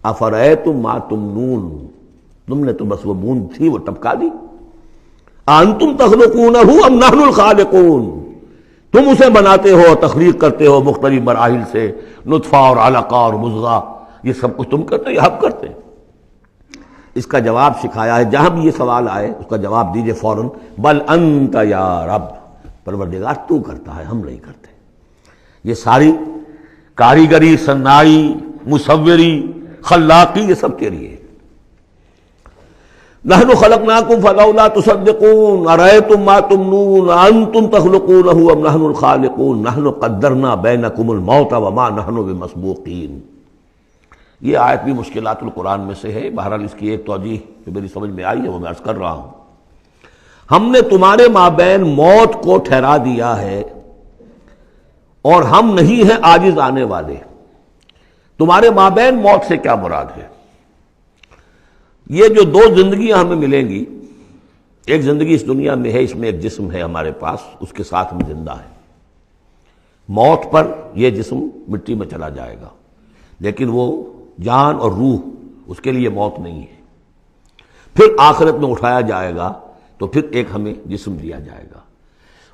S2: افرأیتم ما تمنون، تم نے تو بس وہ بوند تھی وہ ٹپکا دی۔ انتم تخلقونہ ام نحن الخالقون، تم اسے بناتے ہو، تخلیق کرتے ہو مختلف مراحل سے، نطفہ اور علقہ اور مضغہ، یہ سب کچھ تم کرتے ہو یا ہم کرتے ہیں؟ اس کا جواب سکھایا ہے، جہاں بھی یہ سوال آئے اس کا جواب دیجئے فوراً، بل انت یا رب، پروردگار تو کرتا ہے، ہم نہیں کرتے۔ یہ ساری کاریگری، صنائی، مصوری، خلاقی، یہ سب تیری ہے۔ نحن خلقناکم فلولا تصدقون ارأیتم ما تمنون انتم تخلقونہ ام نحن الخالقون نحن قدرنا بینکم الموت وما نحن بمسبوقین۔ یہ آیت بھی مشکلات القرآن میں سے ہے، بہرحال اس کی ایک توجیہ جو میری سمجھ میں آئی ہے وہ میں عرض کر رہا ہوں۔ ہم نے تمہارے مابین موت کو ٹھہرا دیا ہے اور ہم نہیں ہیں عاجز آنے والے۔ تمہارے مابین موت سے کیا مراد ہے؟ یہ جو 2 زندگیاں ہمیں ملیں گی، ایک زندگی اس دنیا میں ہے، اس میں ایک جسم ہے ہمارے پاس، اس کے ساتھ ہم زندہ ہیں۔ موت پر یہ جسم مٹی میں چلا جائے گا، لیکن وہ جان اور روح، اس کے لیے موت نہیں ہے۔ پھر آخرت میں اٹھایا جائے گا تو پھر ایک ہمیں جسم دیا جائے گا۔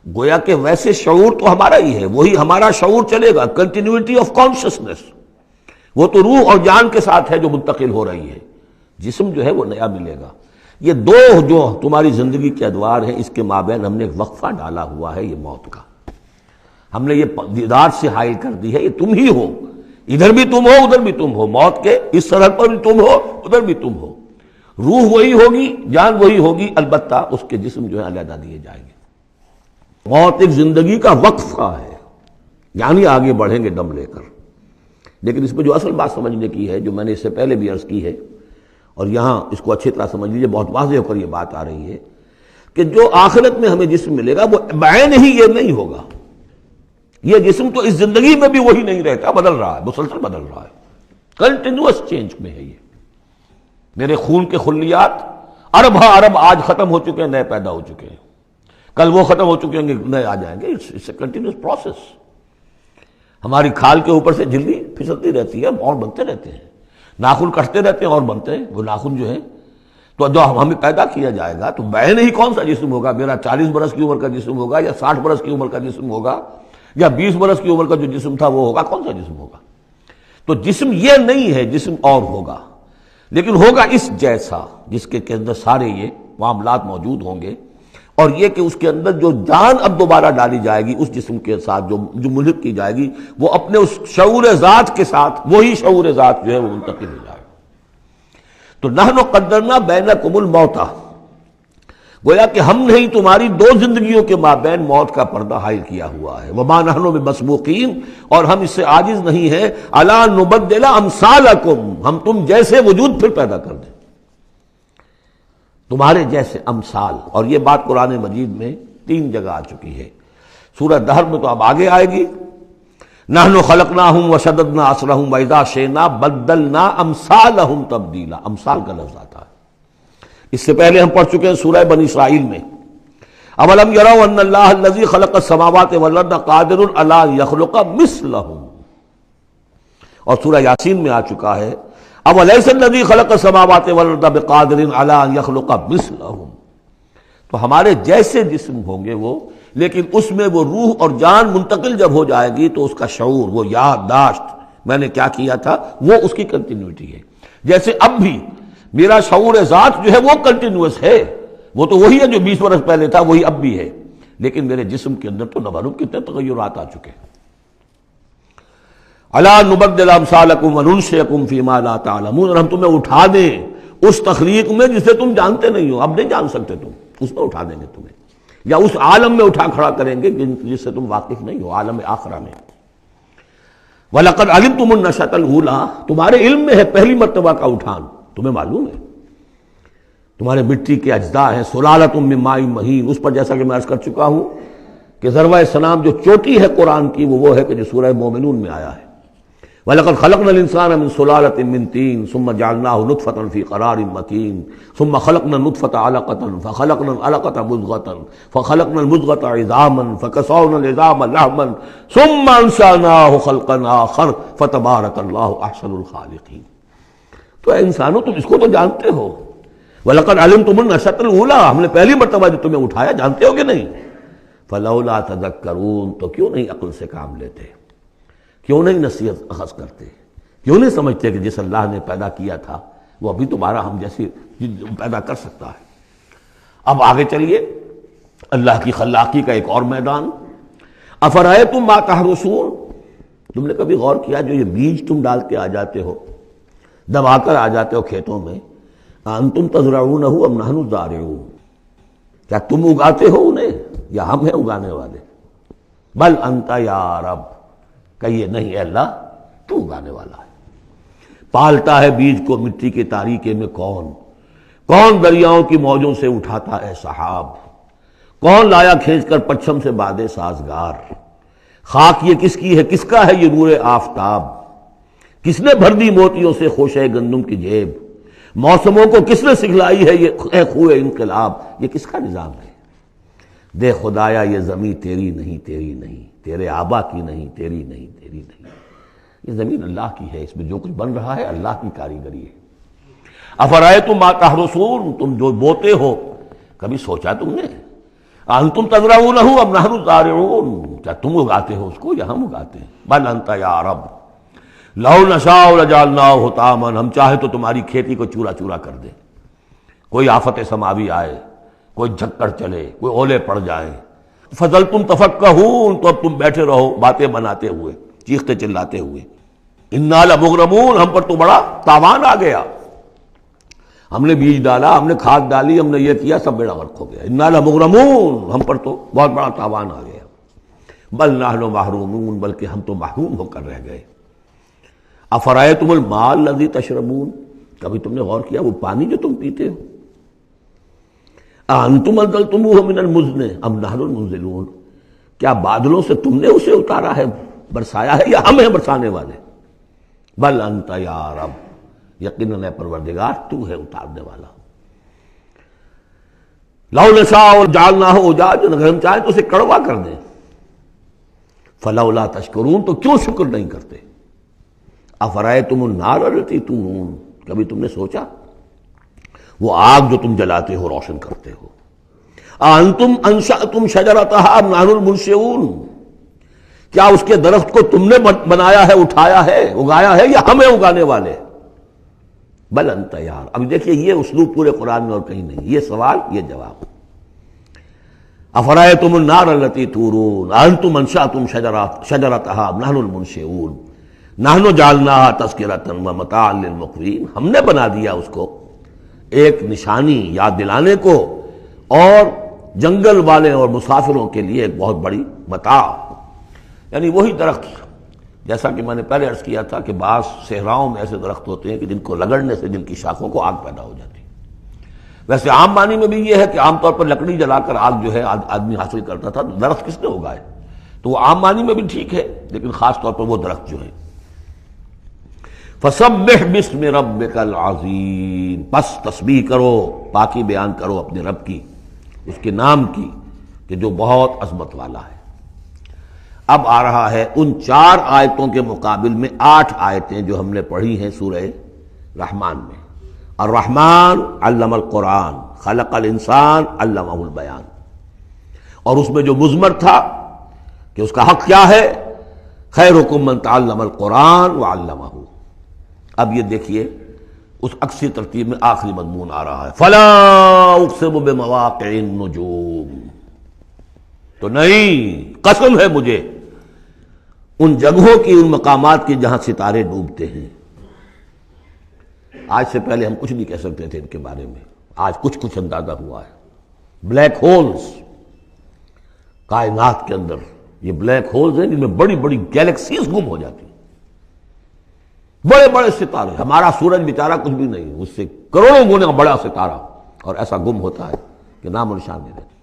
S2: گویا کہ ویسے شعور تو ہمارا ہی ہے، وہی ہمارا شعور چلے گا، کنٹینیوٹی آف کانشسنس، وہ تو روح اور جان کے ساتھ ہے جو منتقل ہو رہی ہے، جسم جو ہے وہ نیا ملے گا۔ یہ 2 جو تمہاری زندگی کے ادوار ہیں، اس کے مابین ہم نے ایک وقفہ ڈالا ہوا ہے، یہ موت کا۔ ہم نے یہ دیدار سے حائل کر دی ہے، یہ تم ہی ہو، ادھر بھی تم ہو ادھر بھی تم ہو، موت کے اس سرحد پر بھی تم ہو ادھر بھی تم ہو۔ روح وہی ہوگی، جان وہی ہوگی، البتہ اس کے جسم جو ہے علیحدہ دیے جائیں گے۔ موت ایک زندگی کا وقفہ ہے، یعنی آگے بڑھیں گے دم لے کر۔ لیکن اس میں جو اصل بات سمجھنے کی ہے، جو میں نے اس سے پہلے بھی عرض کی ہے، اور یہاں اس کو اچھی طرح سمجھ لیجیے، بہت واضح ہو کر یہ بات آ رہی ہے کہ جو آخرت میں ہمیں جسم ملے گا وہ بعین ہی یہ نہیں ہوگا۔ یہ جسم تو اس زندگی میں بھی وہی نہیں رہتا، بدل رہا ہے، مسلسل بدل رہا ہے، کنٹینیوس چینج میں ہے۔ یہ میرے خون کے خلیات ارب ارب آج ختم ہو چکے ہیں، نئے پیدا ہو چکے ہیں، کل وہ ختم ہو چکے ہیں، نئے آ جائیں گے۔ It's a continuous process. ہماری کھال کے اوپر سے جھلی پھسلتی رہتی ہے اور بنتے رہتے ہیں، ناخن کٹتے رہتے ہیں اور بنتے ہیں وہ ناخن جو ہے۔ تو جو ہمیں پیدا کیا جائے گا تو بعین ہی کون سا جسم ہوگا؟ میرا 40 برس کی عمر کا جسم ہوگا یا 60 برس کی عمر کا جسم ہوگا یا 20 برس کی عمر کا جو جسم تھا وہ ہوگا؟ کون سا جسم ہوگا؟ تو جسم یہ نہیں ہے، جسم اور ہوگا، لیکن ہوگا اس جیسا، جس کے اندر سارے یہ معاملات موجود ہوں گے، اور یہ کہ اس کے اندر جو جان اب دوبارہ ڈالی جائے گی اس جسم کے ساتھ جو ملحق کی جائے گی، وہ اپنے اس شعور ذات کے ساتھ، وہی شعور ذات جو ہے وہ منتقل ہو جائے گا۔ تو نحن قدرنا بینکم الموت، گویا کہ ہم نے ہی تمہاری 2 زندگیوں کے مابین موت کا پردہ حائل کیا ہوا ہے۔ وما نحن بمسبوقین، اور ہم اس سے عاجز نہیں ہیں، الا نبدل امثالکم، ہم تم جیسے وجود پھر پیدا کر دیں، تمہارے جیسے امثال۔ اور یہ بات قرآن مجید میں 3 جگہ آ چکی ہے، سورہ دہر میں تو اب آگے آئے گی، نحن خلقناہم وشددنا اسرہم واذا شئنا بدلنا امثالہم تبدیلا، امثال کا لفظ آتا ہے۔ اس سے پہلے ہم پڑھ چکے ہیں سورہ بنی اسرائیل میں، اولم یروا ان اللہ الذی خلق السماوات والارض قادر علی ان یخلق مثلہم، اور سورہ یاسین میں آ چکا ہے اولیس الذی خلق السماوات والارض بقادر علی ان یخلق مثلہم۔ تو ہمارے جیسے جسم ہوں گے وہ، لیکن اس میں وہ روح اور جان منتقل جب ہو جائے گی تو اس کا شعور، وہ یادداشت میں نے کیا کیا تھا، وہ اس کی کنٹینیوٹی ہے۔ جیسے اب بھی میرا شعور ذات جو ہے وہ کنٹینیوس ہے، وہ تو وہی ہے جو 20 برس پہلے تھا، وہی اب بھی ہے، لیکن میرے جسم کے اندر تو نہ معلوم کتنے تغیرات آ چکے ہیں۔ الا نبدل امثالکم وننشئکم فیما لا تعلمون، اور ہم تمہیں اٹھا دیں اس تخلیق میں جسے تم جانتے نہیں ہو، اب نہیں جان سکتے تم، اس میں اٹھا دیں گے تمہیں۔ یا اس عالم میں اٹھا کھڑا کریں گے جس سے تم واقف نہیں ہو، عالم آخرہ میں۔ وَلَقَدْ عَلِمْتُمُ النَّشْأَةَ الْأُولَىٰ، تمہارے علم میں ہے پہلی مرتبہ کا اٹھان، تمہیں معلوم ہے تمہارے مٹی کے اجزاء ہیں، سلالۃ من ماء مہین، اس پر جیسا کہ میں عرض کر چکا ہوں کہ ذروہ سنام جو چوٹی ہے قرآن کی وہ ہے کہ جو سورہ مومنون میں آیا ہے۔ وَلَقَدْ خَلَقْنَا الْإِنسَانَ مِنْ سُلَالَةٍ مِّن طِينٍ ثُمَّ جَعَلْنَاهُ نُطْفَةً فِي قَرَارٍ مَّكِينٍ ثُمَّ خَلَقْنَا النُّطْفَةَ عَلَقَةً فَخَلَقْنَا الْعَلَقَةَ مُضْغَةً فَخَلَقْنَا الْمُضْغَةَ عِظَامًا فَكَسَوْنَا الْعِظَامَ لَحْمًا ثُمَّ أَنشَأْنَاهُ خَلْقًا آخَرَ فَتَبَارَكَ اللَّهُ أَحْسَنُ الْخَالِقِينَ۔ تو اے انسانوں تم اس کو تو جانتے ہو، وَلَقَدْ عَلِمْتُمُ النَّشْأَةَ الْأُولَىٰ، ہم نے پہلی مرتبہ جو تمہیں اٹھایا جانتے ہو کہ نہیں؟ فَلَوْلَا تَذَكَّرُونَ، تو کیوں نہیں عقل سے کام لیتے، کیوں نہیں نصیحت اخذ کرتے، کیوں نہیں سمجھتے کہ جس اللہ نے پیدا کیا تھا وہ ابھی تمہارا ہم جیسی پیدا کر سکتا ہے۔ اب آگے چلیے، اللہ کی خلاقی کا ایک اور میدان۔ افرأیتم ما تحرثون، تم نے کبھی غور کیا جو یہ بیج تم ڈالتے آ جاتے ہو، دبا کر آ جاتے ہو کھیتوں میں، انتم تزرعونہ ام نحن الزارعون، کیا تم اگاتے ہو انہیں یا ہم ہیں اگانے والے؟ بل انت یا رب، کہیے نہیں اے اللہ تو اگانے والا ہے۔ پالتا ہے بیج کو مٹی کے تاریکے میں کون؟ کون دریاؤں کی موجوں سے اٹھاتا ہے سحاب؟ کون لایا کھینچ کر پچھم سے بادے سازگار؟ خاک یہ کس کی ہے، کس کا ہے یہ نور آفتاب؟ کس نے بھر دی موتیوں سے خوشے گندم کی جیب؟ موسموں کو کس نے سکھلائی ہے یہ خوئے انقلاب؟ یہ کس کا نظام ہے؟ دے خدایا یہ زمیں تیری نہیں، تیری نہیں، تیرے آبا کی نہیں، تیری نہیں، تیری نہیں، یہ زمین اللہ کی ہے، اس میں جو کچھ بن رہا ہے اللہ کی کاریگری ہے۔ افرأیتم ما تحرثون، تم جو بوتے ہو کبھی سوچا تم نے؟ انتم تزرعونہ ام نحن الزارعون، کیا تم اگاتے ہو اس کو یا ہم اگاتے ہیں؟ بل انت یا رب لو نشاء لجعلناہ حطاما، ہم چاہے تو تمہاری کھیتی کو چورا چورا کر دیں، کوئی آفت سماوی آئے، کوئی جھکڑ چلے، کوئی اولے پڑ جائیں، فظلتم تفکہون، تو اب تم بیٹھے رہو باتیں بناتے ہوئے، چیختے چلاتے ہوئے، انا لمغرمون، ہم پر تو بڑا تاوان آ گیا، ہم نے بیج ڈالا، ہم نے کھاد ڈالی، ہم نے یہ کیا، سب بیڑا غرق ہو گیا، انا لمغرمون، ہم پر تو بہت بڑا تاوان آ گیا، بل نحن محرومون، بلکہ ہم تو محروم ہو کر رہ گئے۔ افرأیتم الماء الذی تشربون، کبھی تم نے غور کیا وہ پانی جو تم پیتے ہو؟ انتم انزلتموہ من المزن ام نحن المنزلون، کیا بادلوں سے تم نے اسے اتارا ہے، برسایا ہے، یا ہم ہیں برسانے والے؟ بل انت یا رب، یقیناً اے پروردگار تو ہے اتارنے والا۔ لو نشاء جعلناہ اجاجا، اگر ہم چاہیں تو اسے کڑوا کر دیں، فلولا تشکرون، تو کیوں شکر نہیں کرتے؟ افرأیتم النار التی تورون، کبھی تم نے سوچا وہ آگ جو تم جلاتے ہو، روشن کرتے ہو، انتم انشأتم شجرتها ام نحن المنشئون، کیا اس کے درخت کو تم نے بنایا ہے، اٹھایا ہے، اگایا ہے، یا ہمیں اگانے والے؟ بل انت یار، اب دیکھیے یہ اسلوب پورے قرآن میں اور کہیں نہیں، یہ سوال یہ جواب۔ افرأیتم النار التی تورون انتم انشأتم شجرتها ام نحن المنشئون نحن جعلناها تذکرۃ ومتاعا للمقوین، ہم نے بنا دیا اس کو ایک نشانی یاد دلانے کو، اور جنگل والے اور مسافروں کے لیے ایک بہت بڑی متاع، یعنی وہی درخت جیسا کہ میں نے پہلے عرض کیا تھا کہ بعض صحراؤں میں ایسے درخت ہوتے ہیں کہ جن کو رگڑنے سے جن کی شاخوں کو آگ پیدا ہو جاتی ہے۔ ویسے عام معنی میں بھی یہ ہے کہ عام طور پر لکڑی جلا کر آگ جو ہے آدمی حاصل کرتا تھا، درخت کس نے اگائے، تو وہ عام معنی میں بھی ٹھیک ہے، لیکن خاص طور پر وہ درخت جو ہے۔ فسبح باسم ربک العظیم، پس تسبیح کرو، پاکی بیان کرو اپنے رب کی، اس کے نام کی کہ جو بہت عظمت والا ہے۔ اب آ رہا ہے ان 4 آیتوں کے مقابل میں 8 آیتیں جو ہم نے پڑھی ہیں سورہ رحمان میں۔ الرحمن علم القرآن، خلق الانسان علمہ البیان، اور اس میں جو مضمر تھا کہ اس کا حق کیا ہے، خیرکم من تعلم القرآن وعلمہ۔ اب یہ دیکھیے اس عکسی ترتیب میں آخری مضمون آ رہا ہے، فلا اقسم بمواقع النجوم، تو نہیں، قسم ہے مجھے ان جگہوں کی، ان مقامات کی جہاں ستارے ڈوبتے ہیں۔ آج سے پہلے ہم کچھ نہیں کہہ سکتے تھے ان کے بارے میں، آج کچھ اندازہ ہوا ہے۔ بلیک ہولز، کائنات کے اندر یہ بلیک ہولز ہیں جن میں بڑی بڑی گیلیکسیز گم ہو جاتی ہیں، بڑے بڑے ستارے، ہمارا سورج بیچارہ کچھ بھی نہیں، اس سے کروڑوں گنا بڑا ستارہ، اور ایسا گم ہوتا ہے کہ نام و نشان نہیں رہتا۔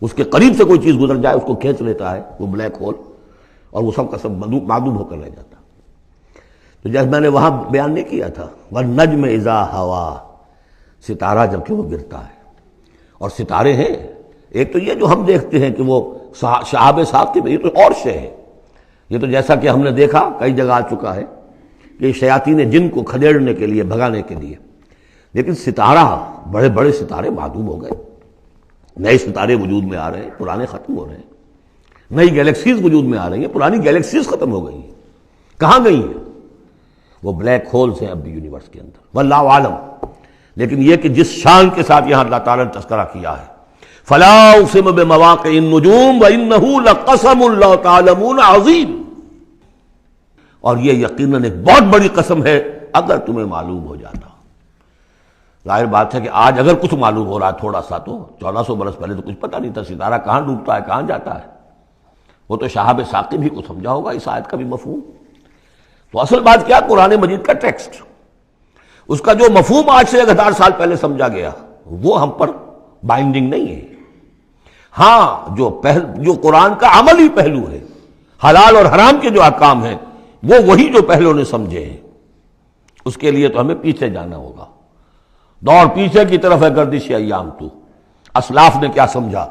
S2: اس کے قریب سے کوئی چیز گزر جائے اس کو کھینچ لیتا ہے وہ بلیک ہول، اور وہ سب کا سب معدوم ہو کر رہ جاتا۔ تو جیسے میں نے وہاں بیان نہیں کیا تھا وَالنَّجْمِ إِذَا هَوَىٰ، ستارہ جب کہ وہ گرتا ہے، اور ستارے ہیں ایک تو یہ جو ہم دیکھتے ہیں کہ وہ شہاب ثاقب، یہ تو اور شے ہے، یہ تو جیسا کہ ہم نے دیکھا کئی جگہ آ چکا ہے کہ شیاطین جن کو کھدیڑنے کے لیے، بھگانے کے لیے، لیکن ستارہ، بڑے بڑے ستارے معدوم ہو گئے، نئے ستارے وجود میں آ رہے ہیں، پرانے ختم ہو رہے ہیں، نئی گیلیکسیز وجود میں آ رہی ہیں، پرانی گیلیکسیز ختم ہو گئی ہیں، کہاں گئی ہیں؟ وہ بلیک ہولز ہیں اب بھی یونیورس کے اندر، واللہ عالم۔ لیکن یہ کہ جس شان کے ساتھ یہاں اللہ تعالیٰ نے تذکرہ کیا ہے، فلا اقسم بمواقع النجوم وانہ لقسم لا تعلمون عظیم، اور یہ یقیناً ایک بہت بڑی قسم ہے اگر تمہیں معلوم ہو جاتا۔ ظاہر بات ہے کہ آج اگر کچھ معلوم ہو رہا ہے تھوڑا سا، تو 1400 برس پہلے تو کچھ پتہ نہیں تھا ستارہ کہاں ڈوبتا ہے کہاں جاتا ہے، وہ تو شہاب ثاقب ہی کو سمجھا ہوگا اس آیت کا بھی مفہوم۔ تو اصل بات کیا، قرآن مجید کا ٹیکسٹ، اس کا جو مفہوم آج سے 1000 سال پہلے سمجھا گیا وہ ہم پر بائنڈنگ نہیں ہے۔ ہاں جو قرآن کا عملی پہلو ہے، حلال اور حرام کے جو احکام ہیں، وہ وہی جو پہلوں نے سمجھے ہیں، اس کے لیے تو ہمیں پیچھے جانا ہوگا۔ دور پیچھے کی طرف ہے گردش ایام تو، اسلاف نے کیا سمجھا،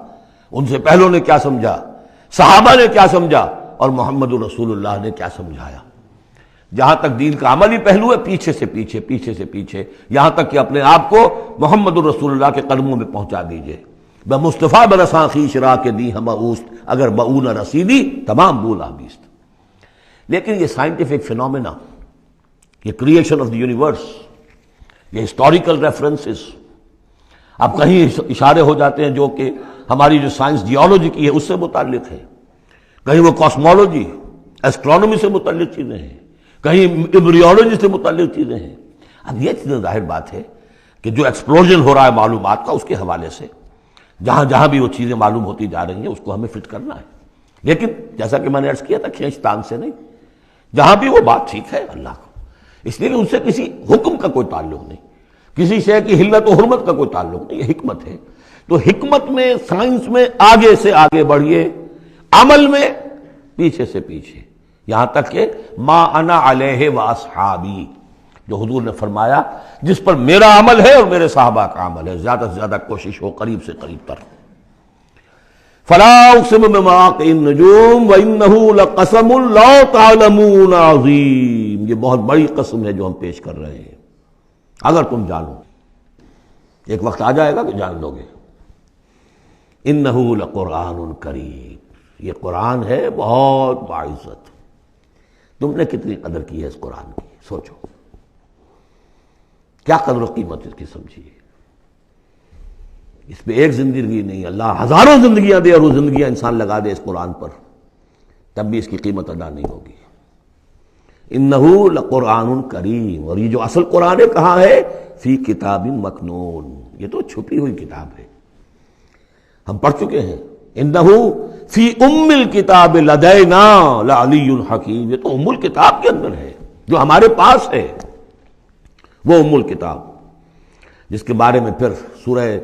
S2: ان سے پہلوں نے کیا سمجھا، صحابہ نے کیا سمجھا، اور محمد رسول اللہ نے کیا سمجھایا۔ جہاں تک دین کا عملی پہلو ہے، پیچھے سے پیچھے، پیچھے سے پیچھے، یہاں تک کہ اپنے آپ کو محمد الرسول اللہ کے قدموں میں پہنچا دیجئے۔ بمصطفیٰ برساں خویش را کے دی ہم اوست، اگر بؤ نہ رسیدی تمام بولا بیست۔ لیکن یہ سائنٹیفک فینومینا، یہ کریشن آف دی یونیورس، یہ ہسٹوریکل ریفرنسز، اب کہیں اشارے ہو جاتے ہیں جو کہ ہماری جو سائنس جیولوجی کی ہے اس سے متعلق ہے، کہیں وہ کاسمولوجی، ایسٹرونومی سے متعلق چیزیں ہیں، کہیں ایمبریولوجی سے متعلق چیزیں ہیں۔ اب یہ چیزیں ظاہر بات ہے کہ جو ایکسپلوژن ہو رہا ہے معلومات کا، اس کے حوالے سے جہاں جہاں بھی وہ چیزیں معلوم ہوتی جا رہی ہیں اس کو ہمیں فٹ کرنا ہے، لیکن جیسا کہ میں نے عرض کیا تھا کھینچ تان سے نہیں، جہاں بھی وہ بات ٹھیک ہے اللہ کو، اس لیے کہ ان سے کسی حکم کا کوئی تعلق نہیں، کسی شے کی حلت و حرمت کا کوئی تعلق نہیں، یہ حکمت ہے۔ تو حکمت میں، سائنس میں آگے سے آگے بڑھیے، عمل میں پیچھے سے پیچھے، یہاں تک کہ ما انا علیہ و اصحابی، جو حضور نے فرمایا جس پر میرا عمل ہے اور میرے صحابہ کا عمل ہے، زیادہ سے زیادہ کوشش ہو قریب سے قریب تر۔ فلا اقسم بمواقع النجوم وانہ لقسم لا تعلمون عظیم، یہ بہت بڑی قسم ہے جو ہم پیش کر رہے ہیں، اگر تم جانو، ایک وقت آ جائے گا کہ جان لو گے۔ انہ لقرآن کریم، یہ قرآن ہے بہت باعزت۔ تم نے کتنی قدر کی ہے اس قرآن کی، سوچو کیا قدر و قیمت اس کی سمجھیے۔ اس پہ ایک زندگی نہیں، اللہ ہزاروں زندگیاں دے اور وہ زندگیاں انسان لگا دے اس قرآن پر، تب بھی اس کی قیمت ادا نہیں ہوگی۔ انہ لقرآن کریم، اور یہ جو اصل قرآن ہے کہاں ہے؟ فی کتاب مکنون، یہ تو چھپی ہوئی کتاب ہے، ہم پڑھ چکے ہیں۔ انہ فی ام الکتاب لدینا لعلی حکیم، یہ تو ام الکتاب کے اندر ہے جو ہمارے پاس ہے، وہ ام الکتاب جس کے بارے میں پھر سورہ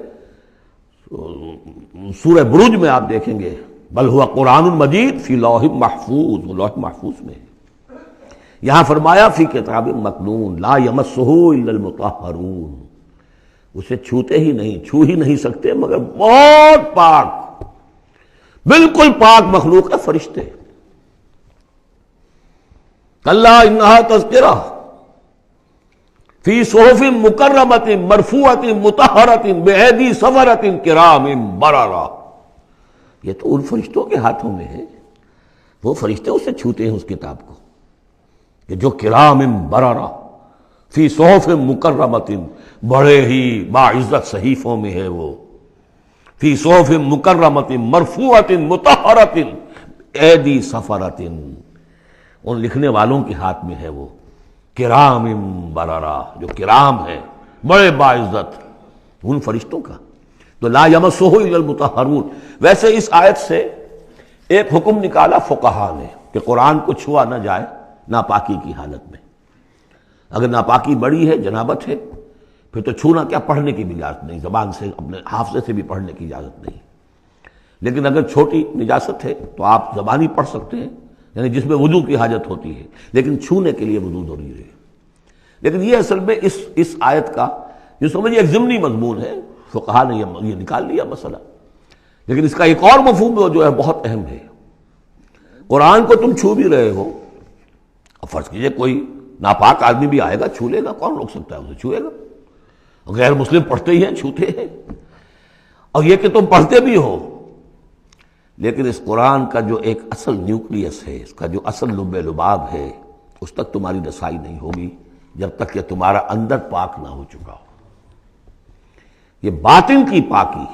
S2: بروج میں آپ دیکھیں گے، بل ہوا قرآن مجید فی لوح محفوظ، وہ لوح محفوظ میں ہے۔ یہاں فرمایا فی کتاب مکنون لا یمسہ الا المطہرون، اسے چھوتے ہی نہیں، چھو ہی نہیں سکتے مگر بہت پاک، بالکل پاک مخلوق ہے، فرشتے۔ کلا انہا تذکرہ فی صحف مکرمۃ مرفوعۃ مطہرۃ بایدی سفرۃ کرام بررہ، یہ تو ان فرشتوں کے ہاتھوں میں ہے، وہ فرشتے اسے چھوتے ہیں اس کتاب کو، کہ جو کرام بررہ فی صحف مکرمۃ، بڑے ہی باعزت صحیفوں میں ہے وہ، فی صحف مکرمۃ مرفوعۃ مطہرۃ ایدی سفرۃ، ان لکھنے والوں کے ہاتھ میں ہے وہ، کرام بررہ، جو کرام ہے، بڑے باعزت، ان فرشتوں کا۔ تو لا یمسہ الا المطہرون، ویسے اس آیت سے ایک حکم نکالا فقہا نے کہ قرآن کو چھوا نہ جائے ناپاکی کی حالت میں. اگر ناپاکی بڑی ہے، جنابت ہے، پھر تو چھونا کیا، پڑھنے کی بھی اجازت نہیں، زبان سے اپنے حافظے سے بھی پڑھنے کی اجازت نہیں. لیکن اگر چھوٹی نجاست ہے تو آپ زبانی پڑھ سکتے ہیں، یعنی جس میں وضو کی حاجت ہوتی ہے، لیکن چھونے کے لیے وضو ضروری ہے. لیکن یہ اصل میں اس آیت کا یہ سمجھیے ایک ضمنی مضمون ہے، فقہا نے یہ نکال لیا مسئلہ. لیکن اس کا ایک اور مفہوم جو ہے بہت اہم ہے. قرآن کو تم چھو بھی رہے ہو، فرض کیجئے کوئی ناپاک آدمی بھی آئے گا چھو لے گا، کون روک سکتا ہے اسے، چھوئے گا. غیر مسلم پڑھتے ہی ہیں، چھوتے ہیں. اور یہ کہ تم پڑھتے بھی ہو، لیکن اس قرآن کا جو ایک اصل نیوکلیس ہے، اس کا جو اصل لب لباب ہے، اس تک تمہاری رسائی نہیں ہوگی جب تک کہ تمہارا اندر پاک نہ ہو چکا ہو. یہ باطن کی پاکی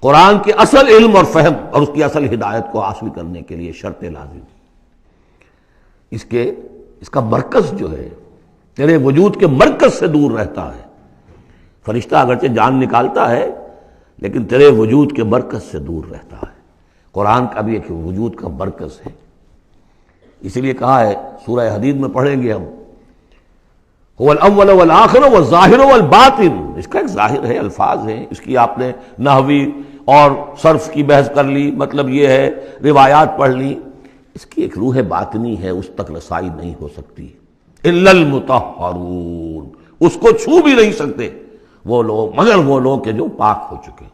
S2: قرآن کے اصل علم اور فہم اور اس کی اصل ہدایت کو حاصل کرنے کے لیے شرط لازم. اس کا مرکز جو ہے تیرے وجود کے مرکز سے دور رہتا ہے. فرشتہ اگرچہ جان نکالتا ہے لیکن تیرے وجود کے مرکز سے دور رہتا ہے. قرآن کا بھی ایک وجود کا مرکز ہے. اسی لیے کہا ہے سورہ حدید میں پڑھیں گے ہم، هو الاول والآخر والظاہر والباطن. اس کا ایک ظاہر ہے، الفاظ ہیں، اس کی آپ نے نحوی اور صرف کی بحث کر لی، مطلب یہ ہے روایات پڑھ لی. اس کی ایک روح باطنی ہے، اس تک رسائی نہیں ہو سکتی. الا المطہرون، اس کو چھو بھی نہیں سکتے وہ لوگ مگر وہ لوگ کہ جو پاک ہو چکے.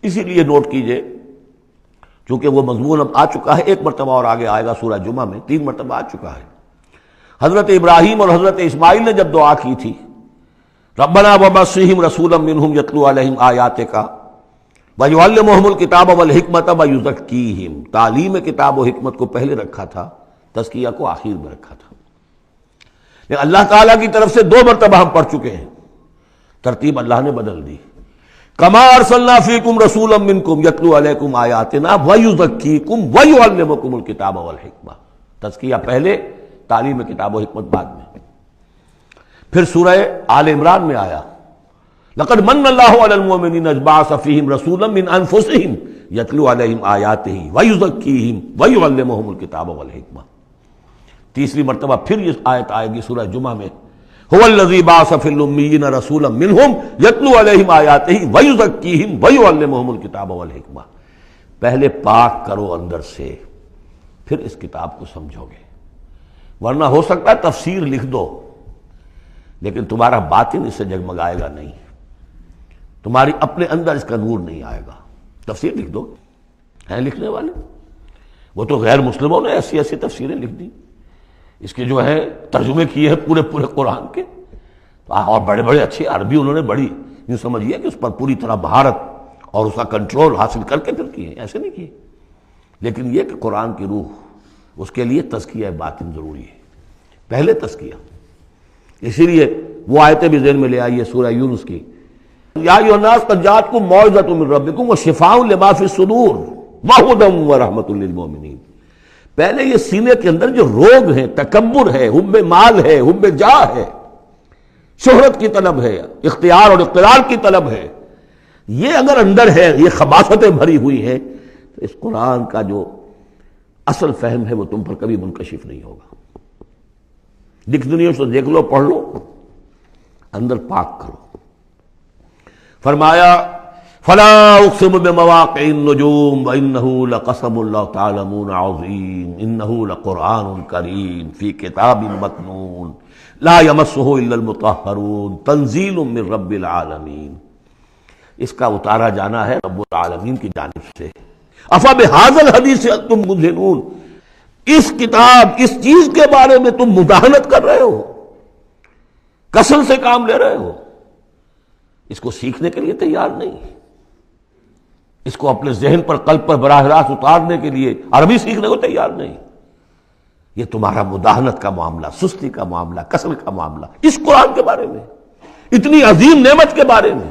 S2: اسی لیے نوٹ کیجئے، چونکہ وہ مضمون اب آ چکا ہے، ایک مرتبہ اور آگے آئے گا سورہ جمعہ میں، 3 مرتبہ آ چکا ہے. حضرت ابراہیم اور حضرت اسماعیل نے جب دعا کی تھی ربنا وبعث رسولا منہم یتلو علیہم آیاتک ویعلمہم الکتاب والحکمۃ ویزکیہم، تعلیم کتاب و حکمت کو پہلے رکھا تھا، تزکیہ کو آخر میں رکھا تھا. لیکن اللہ تعالیٰ کی طرف سے 2 مرتبہ ہم پڑھ چکے ہیں، ترتیب اللہ نے بدل دی. کما ارسلنا فیکم رسولا منکم یتلو علیکم آیاتنا ویزکیکم ویعلمکم الکتاب والحکمہ. تزکیہ پہلے، تعلیم کتاب و حکمت بعد میں. پھر سورہ آل عمران میں آیا لقد من اللہ علی المؤمنین اذ بعث فیہم رسولا من انفسہم یتلو علیہم آیاتہ ویزکیہم ویعلمہم الکتاب والحکمہ. تیسری مرتبہ پھر یہ آیت آئے گی سورہ جمعہ میں هو الذی بعث فی الامیین رسولا منہم یتلو علیہم آیاتہ ویزکیہم ویعلمہم الکتاب والحکمہ. پہلے پاک کرو اندر سے، پھر اس کتاب کو سمجھو گے. ورنہ ہو سکتا ہے تفسیر لکھ دو لیکن تمہارا باطن اس سے جگمگائے گا نہیں، تمہاری اپنے اندر اس کا نور نہیں آئے گا. تفسیر لکھ دو، ہیں لکھنے والے، وہ تو غیر مسلموں نے ایسی ایسی تفسیریں لکھ دی، اس کے جو ہے ترجمے کیے ہیں پورے قرآن کے، اور بڑے بڑے اچھی عربی انہوں نے بڑی یوں سمجھیے کہ اس پر پوری طرح مہارت اور اس کا کنٹرول حاصل کر کے پھر کیے، ایسے نہیں کیے. لیکن یہ کہ قرآن کی روح، اس کے لیے تزکیہ باطن ضروری ہے، پہلے تزکیہ. اسی لیے وہ آیتیں بھی ذہن میں لے آئیے سورہ یونس کی، یا ایھا الناس قد جاءتکم موعظۃ من ربکم وشفاء لما فی الصدور وہدی ورحمۃ للمؤمنین. پہلے یہ سینے کے اندر جو روگ ہے، تکبر ہے، حب مال ہے، حب جاہ ہے، شہرت کی طلب ہے، اختیار اور اقتدار کی طلب ہے، یہ اگر اندر ہے، یہ خباثتیں بھری ہوئی ہیں، تو اس قرآن کا جو اصل فہم ہے وہ تم پر کبھی منکشف نہیں ہوگا. ڈکشنریوں سے دیکھ لو، پڑھ لو، اندر پاک کرو. فرمایا فلا اقسم بمواقع النجوم وانه لقسم لو تعلمون عظیم انه لقرآن کریم فی کتاب مکنون لا یمسہ الا المطہرون تنزیل من رب العالمین. اس کا اتارا جانا ہے رب العالمین کی جانب سے. افبہذا الحدیث انتم مدہنون، اس کتاب، اس چیز کے بارے میں تم مداہنت کر رہے ہو، کسل سے کام لے رہے ہو، اس کو سیکھنے کے لیے تیار نہیں، اس کو اپنے ذہن پر، قلب پر براہ راست اتارنے کے لیے عربی سیکھنے کو تیار نہیں. یہ تمہارا مداہنت کا معاملہ، سستی کا معاملہ، کسل کا معاملہ اس قرآن کے بارے میں، اتنی عظیم نعمت کے بارے میں.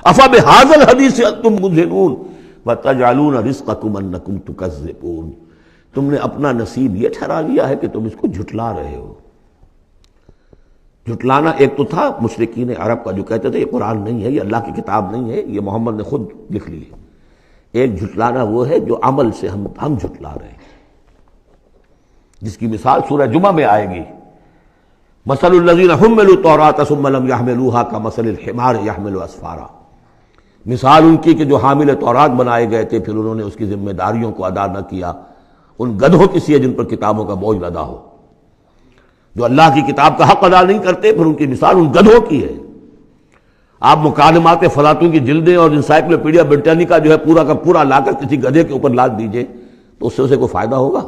S2: افبہذا الحدیث انتم مدہنون وتجعلون رزقکم انکم تکذبون. تم نے اپنا نصیب یہ ٹھہرا لیا ہے کہ تم اس کو جھٹلا رہے ہو. جھٹلانا ایک تو تھا مشرکین عرب کا جو کہتے تھے یہ قرآن نہیں ہے، یہ اللہ کی کتاب نہیں ہے، یہ محمد نے خود لکھ لی ہے. ایک جھٹلانا وہ ہے جو عمل سے ہم جھٹلا رہے ہیں، جس کی مثال سورہ جمعہ میں آئے گی، مثل الذین حملوا التوراۃ ثم لم يحملوها كمثل الحمار يحمل اسفارا، مثال ان کی کہ جو حامل تورات بنائے گئے تھے پھر انہوں نے اس کی ذمہ داریوں کو ادا نہ کیا، ان گدھوں کی سی ہے جن پر کتابوں کا بوجھ لدا ہو، جو اللہ کی کتاب کا حق ادا نہیں کرتے، پھر ان کی مثال ان گدھوں کی ہے۔ آپ مکالمات فلاطوں کی جلدیں اور انسائکلوپیڈیا برٹانیکا جو ہے پورا کا پورا لا کر کسی گدھے کے اوپر لاد دیجئے تو اس سے اسے کوئی فائدہ ہوگا؟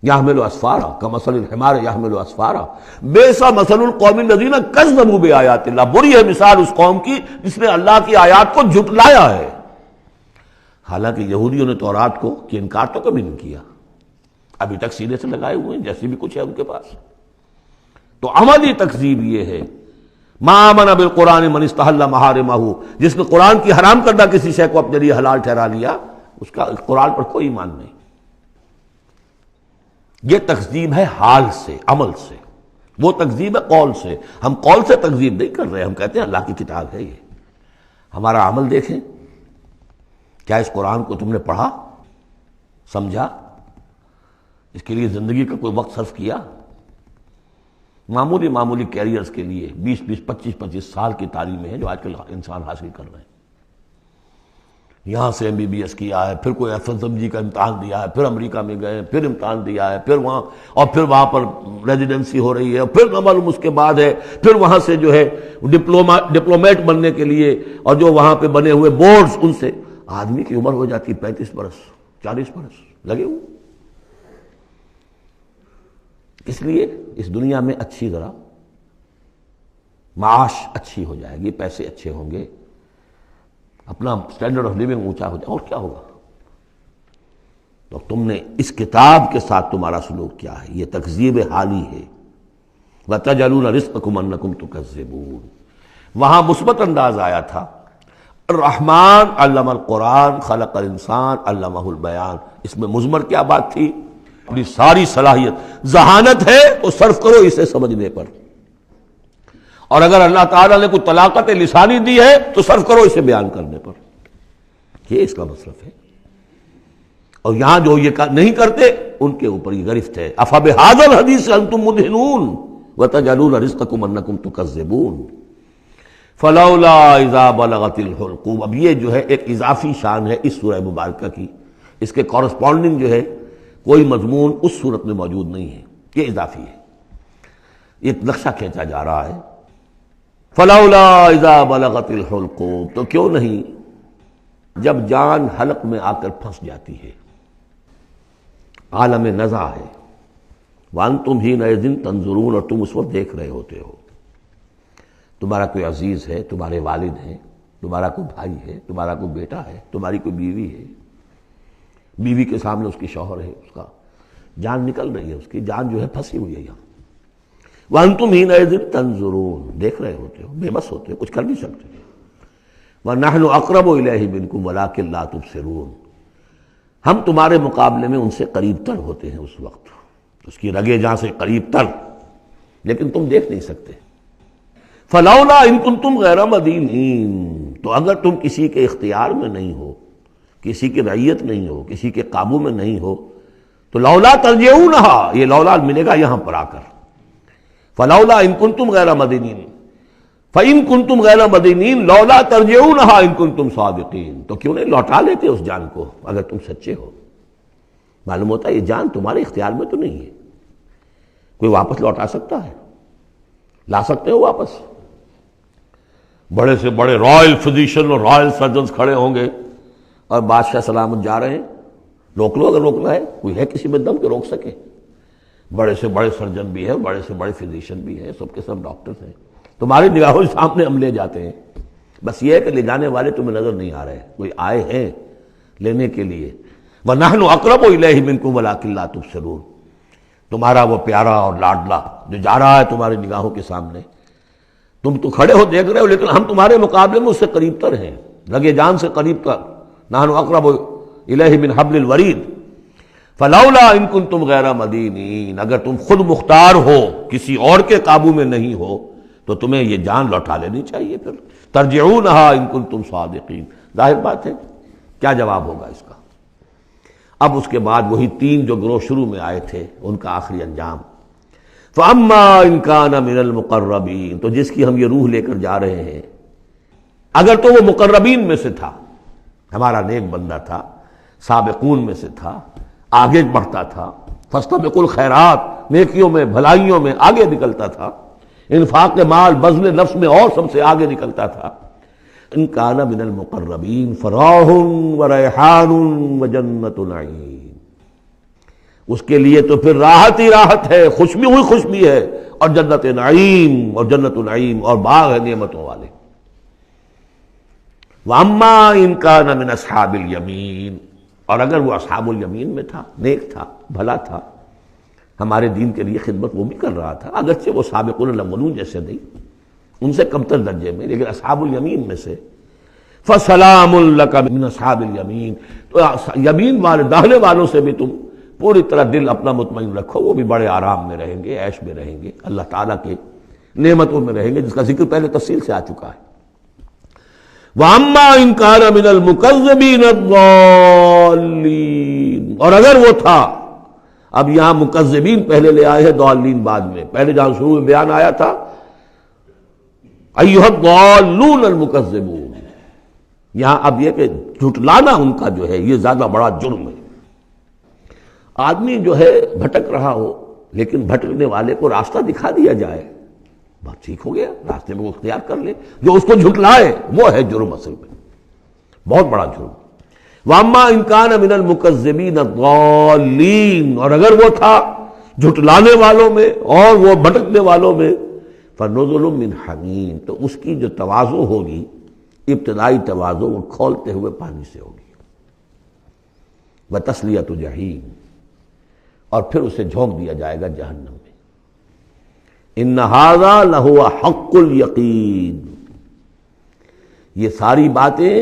S2: یحمل اسفارا کمثل الحمار یحمل اسفارا بئس مثل القوم الذین کذبوا بآیات اللہ، بری ہے مثال اس قوم کی جس نے اللہ کی آیات کو جھٹلایا ہے۔ حالانکہ یہودیوں نے تورات کو کہ انکار تو کبھی نہیں کیا، ابھی تک سینے سے لگائے ہوئے ہیں جیسی بھی کچھ ہے ان کے پاس۔ تو عملی تکذیب یہ ہے، ما آمن بالقرآن من استحل محارمہ، جس نے قرآن کی حرام کردہ کسی شے کو اپنے لیے حلال ٹھہرا لیا، اس کا قرآن پر کوئی ایمان نہیں۔ یہ تکذیب ہے حال سے، عمل سے، وہ تکذیب ہے قول سے۔ ہم قول سے تکذیب نہیں کر رہے، ہم کہتے ہیں اللہ کی کتاب ہے یہ، ہمارا عمل دیکھیں، کیا اس قرآن کو تم نے پڑھا، سمجھا، اس کے لیے زندگی کا کوئی وقت صرف کیا؟ معمولی کیریئرز کے لیے 20-25 سال کی تعلیمیں ہیں جو آج کل انسان حاصل کر رہے ہیں۔ یہاں سے MBBS کیا ہے، پھر کوئی FSMG کا امتحان دیا ہے، پھر امریکہ میں گئے، پھر امتحان دیا ہے، پھر وہاں، اور پھر وہاں پر ریزیڈنسی ہو رہی ہے، اور پھر نہ معلوم اس کے بعد ہے، پھر وہاں سے جو ہے ڈپلومیٹ بننے کے لیے، اور جو وہاں پہ بنے ہوئے بورڈز، ان سے آدمی کی عمر ہو جاتی 35 برس 40 برس لگے ہوئے۔ اس لیے اس دنیا میں اچھی ذرا معاش اچھی ہو جائے گی، پیسے اچھے ہوں گے، اپنا سٹینڈرڈ آف لیونگ اونچا ہو جائے، اور کیا ہوگا؟ تو تم نے اس کتاب کے ساتھ تمہارا سلوک کیا ہے؟ یہ تکذیب حالی ہے۔ وَتَجْعَلُونَ رِزْقَكُمْ أَنَّكُمْ تُكَذِّبُونَ، وہاں مثبت انداز آیا تھا، الرحمن علم القرآن خلق الانسان علمہ البیان، اس میں مضمر کیا بات تھی؟ اپنی ساری صلاحیت، ذہانت ہے تو صرف کرو اسے سمجھنے پر، اور اگر اللہ تعالیٰ نے کوئی طلاقت لسانی دی ہے تو صرف کرو اسے بیان کرنے پر، یہ اس کا مصرف ہے۔ اور یہاں جو یہ نہیں کرتے ان کے اوپر یہ گرفت ہے، افبہذا الحدیث انتم مدہنون وتجعلون رزقکم انکم تکذبون فلولا اذا بلغت الحلقوم۔ اب یہ جو ہے ایک اضافی شان ہے اس سورہ مبارکہ کی، اس کے کورسپونڈنگ جو ہے کوئی مضمون اس صورت میں موجود نہیں ہے، یہ اضافی ہے، ایک نقشہ کھینچا جا رہا ہے۔ فلولا اذا بلغت الحلقوم، تو کیوں نہیں جب جان حلق میں آ کر پھنس جاتی ہے، عالم نزع ہے، وانتم حینئذ تنظرون، اور تم اس وقت دیکھ رہے ہوتے ہو، تمہارا کوئی عزیز ہے، تمہارے والد ہیں، تمہارا کوئی بھائی ہے، تمہارا کوئی بیٹا ہے، تمہاری کوئی بیوی ہے، بیوی کے سامنے اس کی شوہر ہے، اس کا جان نکل رہی ہے، اس کی جان جو ہے پھنسی ہوئی ہے یہاں، وانتم حینئذ تنظرون، دیکھ رہے ہوتے ہو، بے بس ہوتے ہو، کچھ کر نہیں سکتے، وَنَحْنُ أَقْرَبُ إِلَيْهِ مِنْكُمْ وَلَٰكِن لَا تُبْصِرُونَ، ہم تمہارے مقابلے میں ان سے قریب تر ہوتے ہیں، اس وقت اس کی رگے جہاں سے قریب تر، لیکن تم دیکھ نہیں سکتے۔ فلولا ان کنتم غیر مدینین، تو اگر تم کسی کے اختیار میں نہیں ہو، کسی کی رعیت نہیں ہو، کسی کے قابو میں نہیں ہو، تو لولا ترجعونہا، یہ لولا ملے گا یہاں پر آ کر، فلولا ان کنتم غیر مدینین، فَإِن كُنتُمْ غَيْرَ مَدِينِينَ لَوْلَا تَرْجِعُونَهَا إِن كُنتُمْ صَادِقِينَ، تو کیوں نہیں لوٹا لیتے اس جان کو اگر تم سچے ہو؟ معلوم ہوتا ہے یہ جان تمہارے اختیار میں تو نہیں ہے، کوئی واپس لوٹا سکتا ہے؟ لا سکتے ہو واپس؟ بڑے سے بڑے رائل فزیشین اور رائل سرجنز کھڑے ہوں گے اور بادشاہ سلامت جا رہے ہیں، روک لو اگر روکنا ہے، کوئی ہے کسی میں دم کہ روک سکے؟ بڑے سے بڑے سرجن بھی ہیں، بڑے سے بڑے فزیشین بھی ہیں، سب کے سب ڈاکٹرز ہیں، تمہاری نگاہوں کے سامنے ہم لے جاتے ہیں، بس یہ ہے کہ لے جانے والے تمہیں نظر نہیں آ رہے، کوئی آئے ہیں لینے کے لیے۔ وَنَحْنُ أَقْرَبُ إِلَيْهِ مِنْكُمْ وَلَٰكِن لَا تُبْصِرُونَ، تمہارا وہ پیارا اور لاڈلا جو جا رہا ہے تمہاری نگاہوں کے سامنے، تم تو کھڑے ہو دیکھ رہے ہو، لیکن ہم تمہارے مقابلے میں اس سے قریب تر ہیں، لگے جان سے قریب تر، نَحْنُ أَقْرَبُ إِلَيْهِ مِنْ حَبْلِ الْوَرِيدِ فَلَوْلَا إِن كُنتُمْ غَيْرَ مَدِينِينَ، اگر تم خود مختار ہو، کسی اور کے قابو میں نہیں ہو، تو تمہیں یہ جان لوٹا لینی چاہیے، پھر ترجعونہا ان کنتم صادقین، ظاہر بات ہے کیا جواب ہوگا اس کا؟ اب اس کے بعد وہی تین جو گروہ شروع میں آئے تھے ان کا آخری انجام، فَأَمَّا إِن كَانَ مِنَ الْمُقَرَّبِينَ، تو جس کی ہم یہ روح لے کر جا رہے ہیں، اگر تو وہ مقربین میں سے تھا، ہمارا نیک بندہ تھا، سابقون میں سے تھا، آگے بڑھتا تھا، فاستبقوا الخیرات، نیکیوں میں بھلائیوں میں آگے نکلتا تھا، انفاق مال بذل نفس میں اور سب سے آگے نکلتا تھا، ان کان من المقربین فراح وریحان وجنت نعیم، اس کے لیے تو پھر راحت ہی راحت ہے، خوشبی ہوئی خوشبی ہے، اور جنت نعیم، اور جنت نعیم اور باغ ہے نعمتوں والے۔ واما ان کان من اصحاب الیمین، اور اگر وہ اصحاب الیمین میں تھا، نیک تھا، بھلا تھا، ہمارے دین کے لیے خدمت وہ بھی کر رہا تھا، اگرچہ وہ سابقون الاولون جیسے نہیں، ان سے کمتر درجے میں، لیکن اصحاب الیمین میں سے، فسلام لک من اصحاب الیمین، تو یمین والے داہنے والوں سے بھی تم پوری طرح دل اپنا مطمئن رکھو، وہ بھی بڑے آرام میں رہیں گے، عیش میں رہیں گے، اللہ تعالیٰ کے نعمتوں میں رہیں گے، جس کا ذکر پہلے تفصیل سے آ چکا ہے۔ وَأَمَّا إِن كَانَ مِنَ الْمُكَذِّبِينَ الضَّالِّينَ، اور اگر وہ تھا، اب یہاں مکذبین پہلے لے آئے ہیں، ضالین بعد میں، پہلے جہاں شروع میں بیان آیا تھا ایھا الضالون المکذبون، یہاں اب یہ کہ جھٹلانا ان کا جو ہے یہ زیادہ بڑا جرم ہے۔ آدمی جو ہے بھٹک رہا ہو لیکن بھٹکنے والے کو راستہ دکھا دیا جائے، بات ٹھیک ہو گیا، راستے میں وہ اختیار کر لے، جو اس کو جھٹلائے وہ ہے جرم، اصل میں بہت بڑا جرم۔ وَأَمَّا إِن كَانَ مِنَ الْمُكَذِّبِينَ الضَّالِّينَ، اور اگر وہ تھا جھٹلانے والوں میں اور وہ بھٹکنے والوں میں، فَنُزُلٌ مِّنْ حَمِيمٍ، تو اس کی جو تواضع ہوگی، ابتدائی تواضع، وہ کھولتے ہوئے پانی سے ہوگی، وَتَصْلِيَةُ جَحِيمٍ، اور پھر اسے جھونک دیا جائے گا جہنم میں۔ ان ھذا لہو حق الیقین، یہ ساری باتیں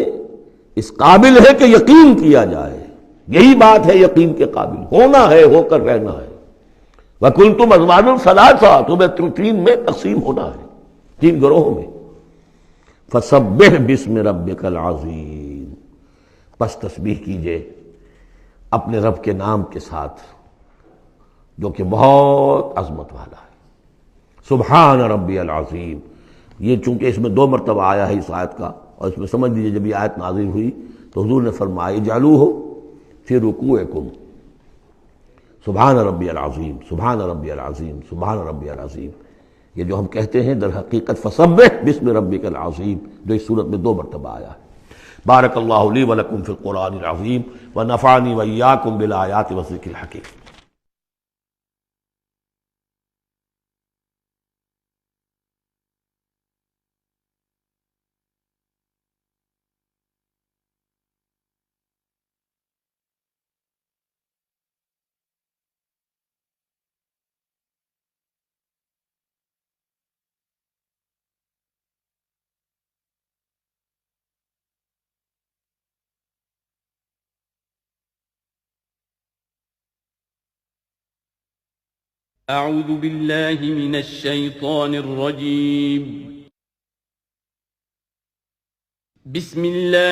S2: اس قابل ہے کہ یقین کیا جائے، یہی بات ہے یقین کے قابل، ہونا ہے، ہو کر رہنا ہے۔ وَكُنْتُمْ أَزْوَاجًا ثَلَاثًا، تمہیں تین میں تقسیم ہونا ہے، تین گروہوں میں۔ فَسَبِّحْ بِاسْمِ رَبِّكَ الْعَظِيمِ، پس تسبیح کیجئے اپنے رب کے نام کے ساتھ جو کہ بہت عظمت والا ہے۔ سبحان ربی العظیم، یہ چونکہ اس میں دو مرتبہ آیا ہے اس آیت کا، اور اس میں سمجھ لیجیے جب یہ آیت نازل ہوئی تو حضور نے فرمایا اجعلوہ فی رکوعکم، سبحان ربی العظیم، سبحان ربی العظیم، سبحان ربی العظیم، یہ جو ہم کہتے ہیں در حقیقت فسبح باسم ربک العظیم، جو اس صورت میں دو مرتبہ آیا ہے۔ بارک اللہ لی ولکم فی القرآن العظیم ونفعنی وإیاکم بالآیات والذکر الحکیم۔
S1: أعوذ بالله من الشيطان الرجيم، بسم الله